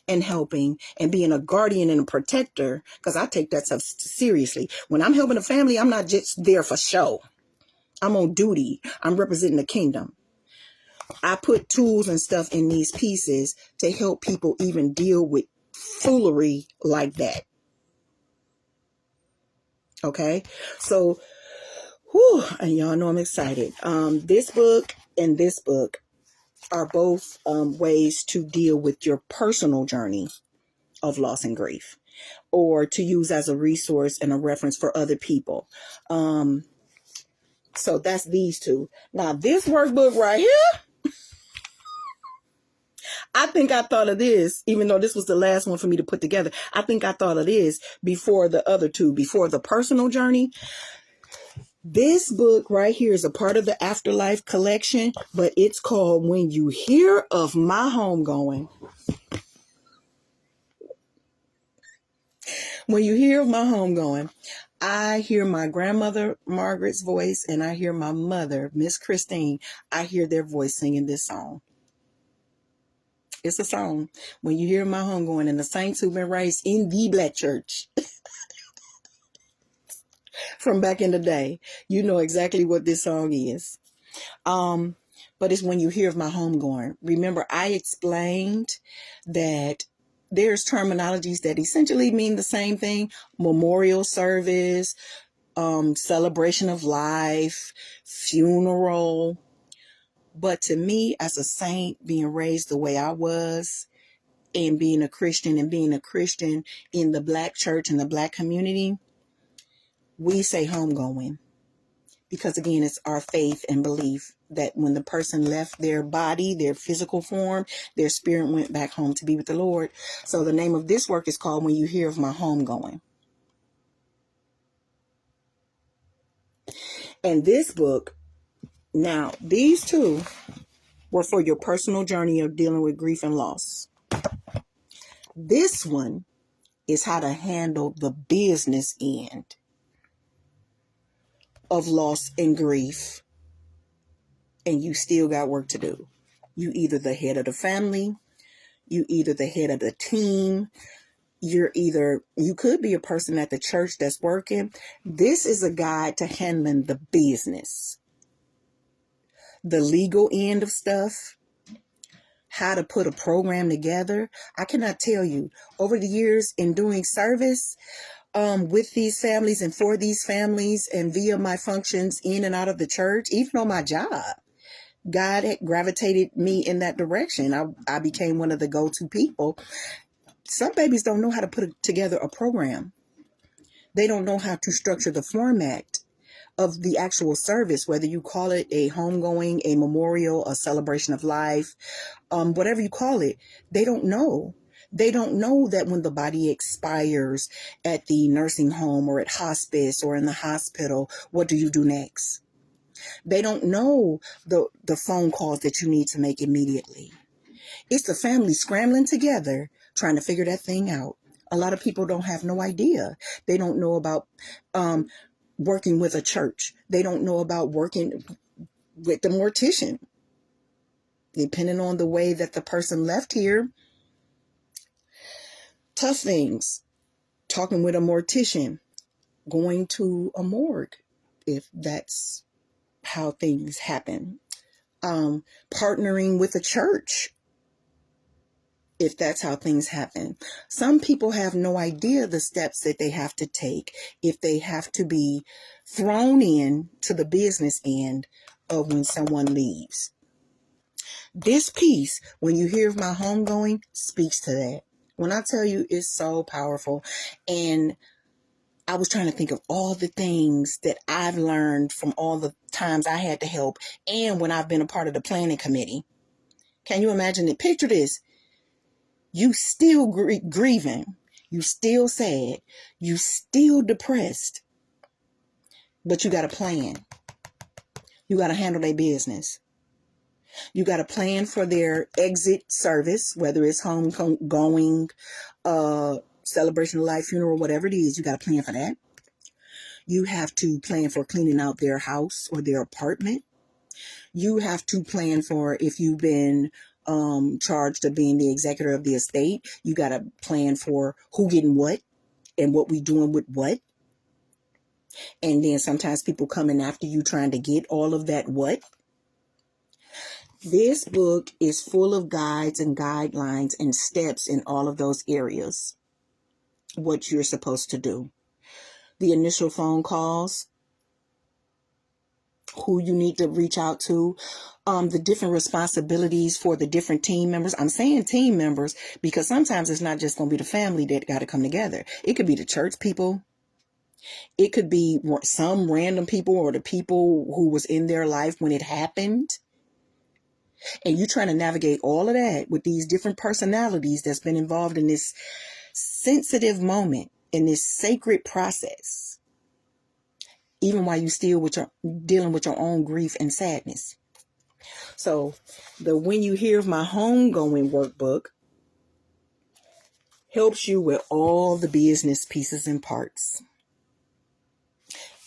and helping and being a guardian and a protector, because I take that stuff seriously. When I'm helping a family, I'm not just there for show. I'm on duty. I'm representing the kingdom. I put tools and stuff in these pieces to help people even deal with foolery like that. Okay? So, and y'all know I'm excited. This book and this book are both ways to deal with your personal journey of loss and grief, or to use as a resource and a reference for other people. So that's these two. Now, this workbook right here, I think I thought of this, even though this was the last one for me to put together. I think I thought of this before the other two, before the personal journey. This book right here is a part of the Afterlife collection, but it's called When You Hear of My Homegoing. When you hear of my homegoing, I hear my grandmother Margaret's voice, and I hear my mother, Miss Christine. I hear their voice singing this song. It's a song. When you hear my homegoing, and the saints who've been raised in the Black church from back in the day, you know exactly what this song is. But it's when you hear of my homegoing. Remember, I explained that there's terminologies that essentially mean the same thing: memorial service, celebration of life, funeral. But to me, as a saint, being raised the way I was, and being a Christian in the Black church and the Black community, we say homegoing. Because again, it's our faith and belief that when the person left their body, their physical form, their spirit went back home to be with the Lord. So the name of this work is called When You Hear of My Homegoing. And this book, now these two were for your personal journey of dealing with grief and loss. This one is how to handle the business end of loss and grief. And you still got work to do. You either the head of the family, you either the head of the team, you could be a person at the church that's working. This is a guide to handling the business, the legal end of stuff, how to put a program together. I cannot tell you, over the years in doing service with these families and for these families, and via my functions in and out of the church, even on my job, God had gravitated me in that direction. I became one of the go-to people. Some babies don't know how to put together a program. They don't know how to structure the format of the actual service, whether you call it a homegoing, a memorial, a celebration of life, whatever you call it. They don't know. They don't know that when the body expires at the nursing home or at hospice or in the hospital, what do you do next? They don't know the phone calls that you need to make immediately. It's the family scrambling together, trying to figure that thing out. A lot of people don't have no idea. They don't know about working with a church. They don't know about working with the mortician. Depending on the way that the person left here, Tough things, talking with a mortician, going to a morgue, if that's how things happen. Partnering with a church, if that's how things happen. Some people have no idea the steps that they have to take if they have to be thrown in to the business end of when someone leaves. This piece, when you hear of my homegoing, speaks to that. When I tell you, it's so powerful. And I was trying to think of all the things that I've learned from all the times I had to help and when I've been a part of the planning committee. Can you imagine it? Picture this. You still grieving. You still sad. You still depressed. But you got a plan. You got to handle their business. You got a plan for their exit service, whether it's homegoing, celebration of life, funeral, whatever it is. You got a plan for that. You have to plan for cleaning out their house or their apartment. You have to plan for if you've been charged of being the executor of the estate. You got to plan for who getting what and what we doing with what. And then sometimes people coming after you trying to get all of that what. This book is full of guides and guidelines and steps in all of those areas. What you're supposed to do. The initial phone calls, who you need to reach out to, the different responsibilities for the different team members. I'm saying team members because sometimes it's not just going to be the family that got to come together. It could be the church people. It could be some random people or the people who was in their life when it happened. And you're trying to navigate all of that with these different personalities that's been involved in this sensitive moment, in this sacred process. Even while you still dealing with your own grief and sadness. So the When You Hear of My Homegoing workbook helps you with all the business pieces and parts.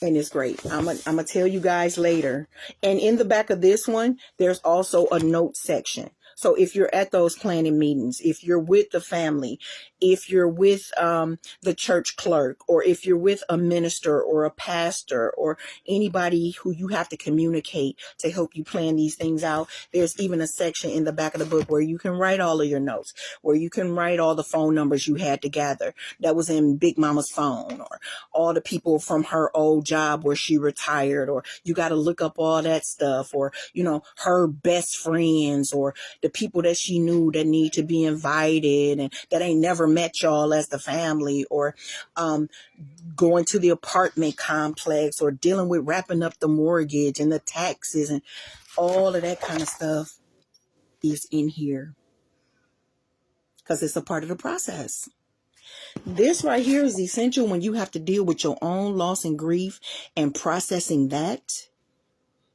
And it's great. I'm gonna tell you guys later. And in the back of this one, there's also a note section. So if you're at those planning meetings, if you're with the family, if you're with the church clerk, or if you're with a minister or a pastor or anybody who you have to communicate to help you plan these things out, there's even a section in the back of the book where you can write all of your notes, where you can write all the phone numbers you had to gather that was in Big Mama's phone, or all the people from her old job where she retired, or you got to look up all that stuff, or, you know, her best friends, or the people that she knew that need to be invited and that ain't never met y'all as the family, or going to the apartment complex, or dealing with wrapping up the mortgage and the taxes and all of that kind of stuff is in here because it's a part of the process. This right here is essential when you have to deal with your own loss and grief and processing that.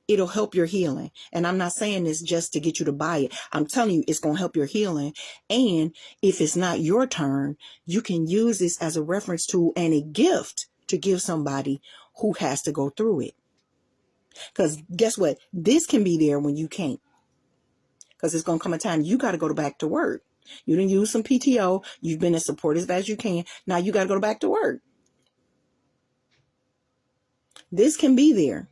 It'll help your healing. And I'm not saying this just to get you to buy it. I'm telling you, it's going to help your healing. And if it's not your turn, you can use this as a reference tool and a gift to give somebody who has to go through it. Because guess what? This can be there when you can't. Because it's going to come a time you got to go back to work. You didn't use some PTO. You've been as supportive as you can. Now you got to go back to work. This can be there.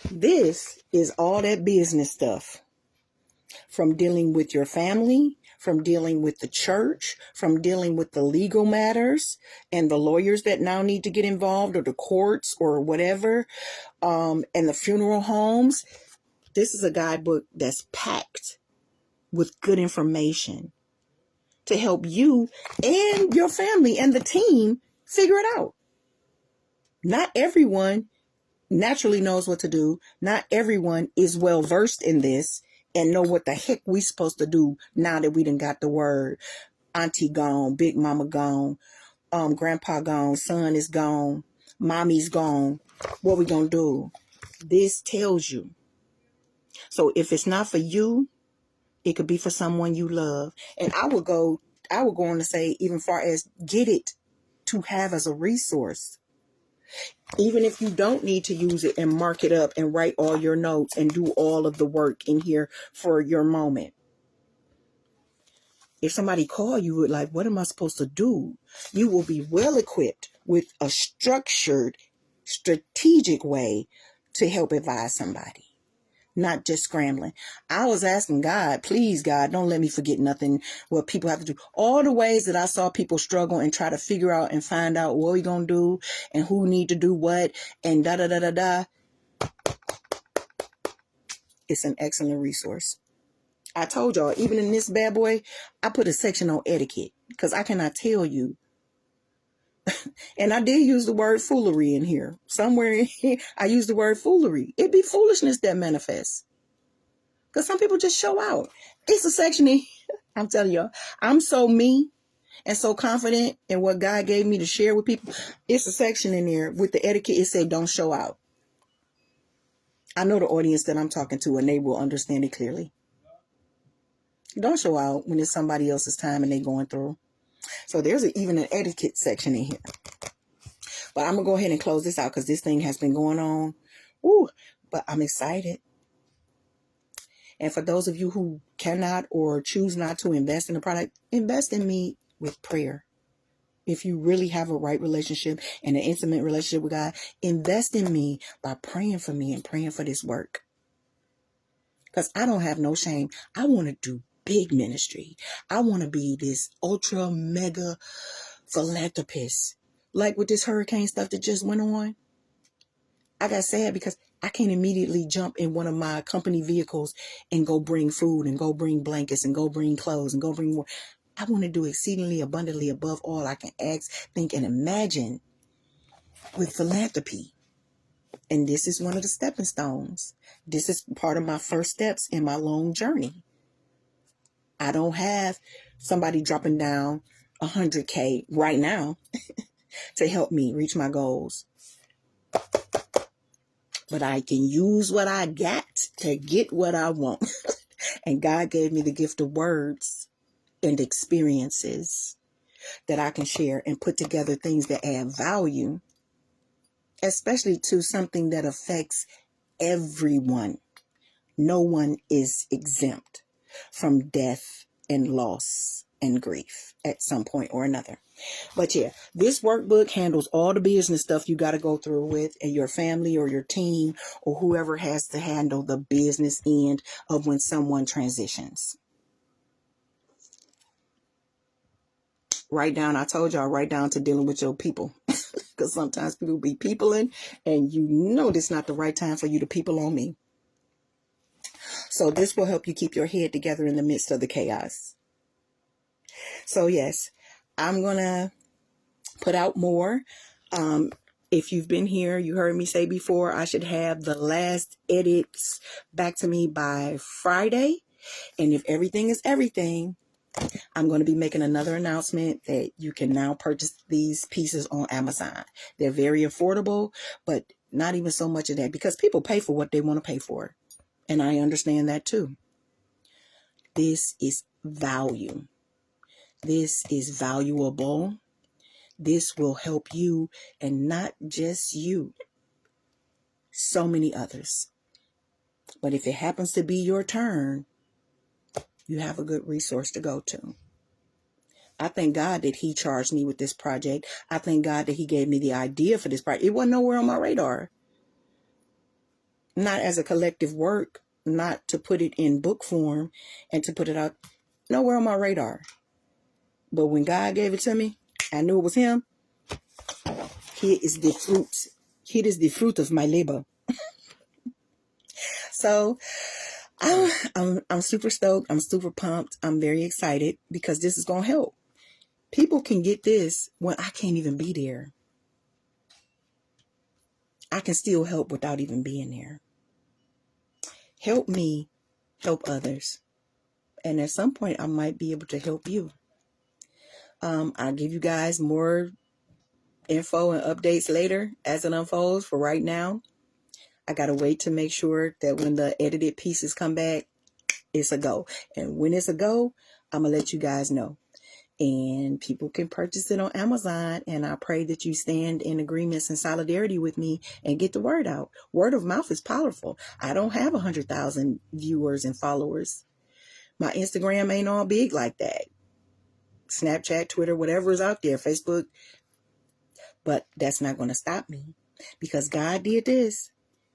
This is all that business stuff. From dealing with your family, from dealing with the church, from dealing with the legal matters and the lawyers that now need to get involved, or the courts or whatever, and the funeral homes. This is a guidebook that's packed with good information to help you and your family and the team figure it out. Not everyone naturally knows what to do. Not everyone is well versed in this and know what the heck we supposed to do now that we done got the word. Auntie gone, big mama gone, grandpa gone, son is gone, mommy's gone. What we gonna do? This tells you. So if it's not for you, it could be for someone you love. And I would go on to say even far as get it to have as a resource. Even if you don't need to use it and mark it up and write all your notes and do all of the work in here for your moment. If somebody call you with like, what am I supposed to do? You will be well equipped with a structured, strategic way to help advise somebody. Not just scrambling. I was asking God, please, God, don't let me forget nothing what people have to do. All the ways that I saw people struggle and try to figure out and find out what we going to do and who need to do what and da-da-da-da-da. It's an excellent resource. I told y'all, even in this bad boy, I put a section on etiquette because I cannot tell you. And I did use the word foolery in here. Somewhere in here, I used the word foolery. It be foolishness that manifests. Because some people just show out. It's a section in here. I'm telling y'all, I'm so me and so confident in what God gave me to share with people. It's a section in there with the etiquette. It said, don't show out. I know the audience that I'm talking to and they will understand it clearly. Don't show out when it's somebody else's time and they going through. So there's even an etiquette section in here. But I'm going to go ahead and close this out because this thing has been going on. Ooh, but I'm excited. And for those of you who cannot or choose not to invest in the product, invest in me with prayer. If you really have a right relationship and an intimate relationship with God, invest in me by praying for me and praying for this work. Because I don't have no shame. I want to do big ministry. I want to be this ultra mega philanthropist. Like with this hurricane stuff that just went on. I got sad because I can't immediately jump in one of my company vehicles and go bring food and go bring blankets and go bring clothes and go bring more. I want to do exceedingly abundantly above all I can ask, think, and imagine with philanthropy. And this is one of the stepping stones. This is part of my first steps in my long journey. I don't have somebody dropping down 100K right now to help me reach my goals. But I can use what I got to get what I want. And God gave me the gift of words and experiences that I can share and put together things that add value, especially to something that affects everyone. No one is exempt from death and loss and grief at some point or another. But yeah, this workbook handles all the business stuff you got to go through with and your family or your team or whoever has to handle the business end of when someone transitions. Right down, I told y'all, right down to dealing with your people. Because sometimes people be peopling and you know this not the right time for you to people on me. So this will help you keep your head together in the midst of the chaos. So yes, I'm going to put out more. If you've been here, you heard me say before, I should have the last edits back to me by Friday. And if everything is everything, I'm going to be making another announcement that you can now purchase these pieces on Amazon. They're very affordable, but not even so much of that because people pay for what they want to pay for. And I understand that too. This is value. This is valuable. This will help you and not just you. So many others. But if it happens to be your turn, you have a good resource to go to. I thank God that he charged me with this project. I thank God that he gave me the idea for this project. It wasn't nowhere on my radar. Not as a collective work, not to put it in book form and to put it out. Nowhere on my radar. But when God gave it to me, I knew it was him. Here is the fruit. Here is the fruit of my labor. So I'm super stoked. I'm super pumped. I'm very excited because this is going to help. People can get this when I can't even be there. I can still help without even being there. Help me help others. And at some point, I might be able to help you. I'll give you guys more info and updates later as it unfolds. For right now, I got to wait to make sure that when the edited pieces come back, it's a go. And when it's a go, I'm going to let you guys know. And people can purchase it on Amazon. And I pray that you stand in agreements and solidarity with me and get the word out. Word of mouth is powerful. I don't have 100,000 viewers and followers. My Instagram ain't all big like that. Snapchat, Twitter, whatever is out there, Facebook. But that's not going to stop me, because God did this.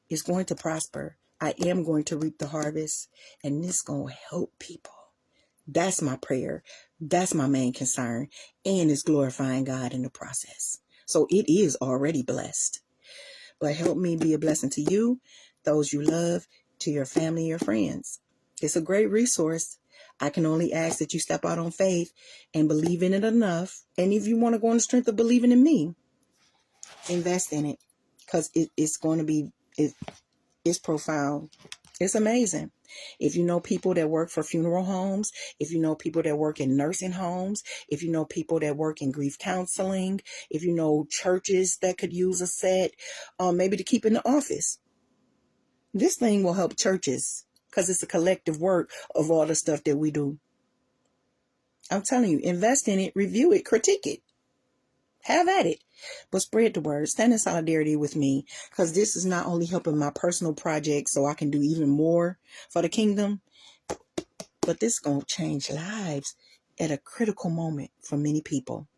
It's going to prosper. I am going to reap the harvest, and this is going to help people. That's my prayer. That's my main concern. And it's glorifying God in the process. So it is already blessed. But help me be a blessing to you, those you love, to your family, your friends. It's a great resource. I can only ask that you step out on faith and believe in it enough. And if you want to go on the strength of believing in me, invest in it, because it's going to be, it's profound. It's amazing. If you know people that work for funeral homes, if you know people that work in nursing homes, if you know people that work in grief counseling, if you know churches that could use a set, maybe to keep in the office, this thing will help churches, because it's a collective work of all the stuff that we do. I'm telling you, invest in it, review it, critique it. Have at it. But spread the word. Stand in solidarity with me, because this is not only helping my personal project so I can do even more for the kingdom, but this is going to change lives at a critical moment for many people.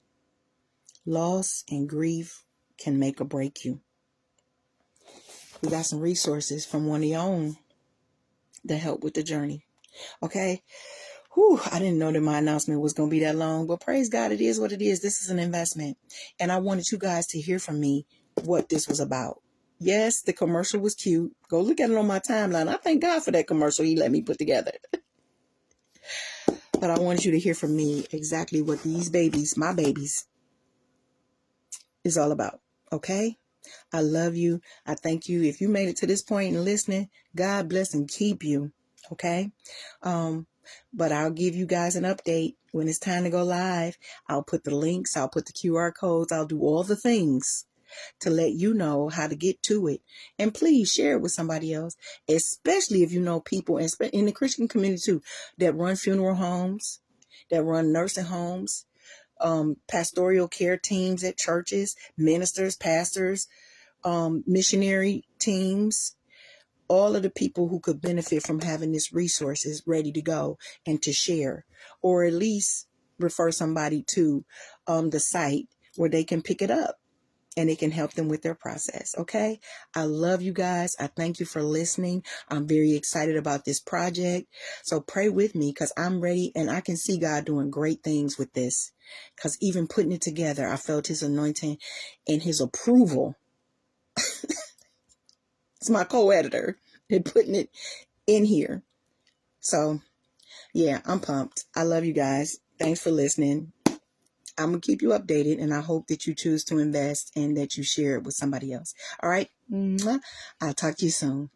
Loss and grief can make or break you. We got some resources from one of your own that help with the journey. Okay? Whew, I didn't know that my announcement was going to be that long, but praise God, it is what it is. This is an investment. And I wanted you guys to hear from me what this was about. Yes, the commercial was cute. Go look at it on my timeline. I thank God for that commercial he let me put together. But I wanted you to hear from me exactly what these babies, my babies, is all about. Okay? I love you. I thank you. If you made it to this point and listening, God bless and keep you. Okay? But I'll give you guys an update when it's time to go live. I'll put the links. I'll put the QR codes. I'll do all the things to let you know how to get to it. And please share it with somebody else, especially if you know people in the Christian community too, that run funeral homes, that run nursing homes, pastoral care teams at churches, ministers, pastors, missionary teams, all of the people who could benefit from having this resources ready to go and to share, or at least refer somebody to the site where they can pick it up and it can help them with their process. Okay. I love you guys. I thank you for listening. I'm very excited about this project. So pray with me, because I'm ready and I can see God doing great things with this, because even putting it together, I felt his anointing and his approval. It's my co-editor and putting it in here. So yeah, I'm pumped. I love you guys. Thanks for listening. I'm going to keep you updated, and I hope that you choose to invest and that you share it with somebody else. All right. I'll talk to you soon.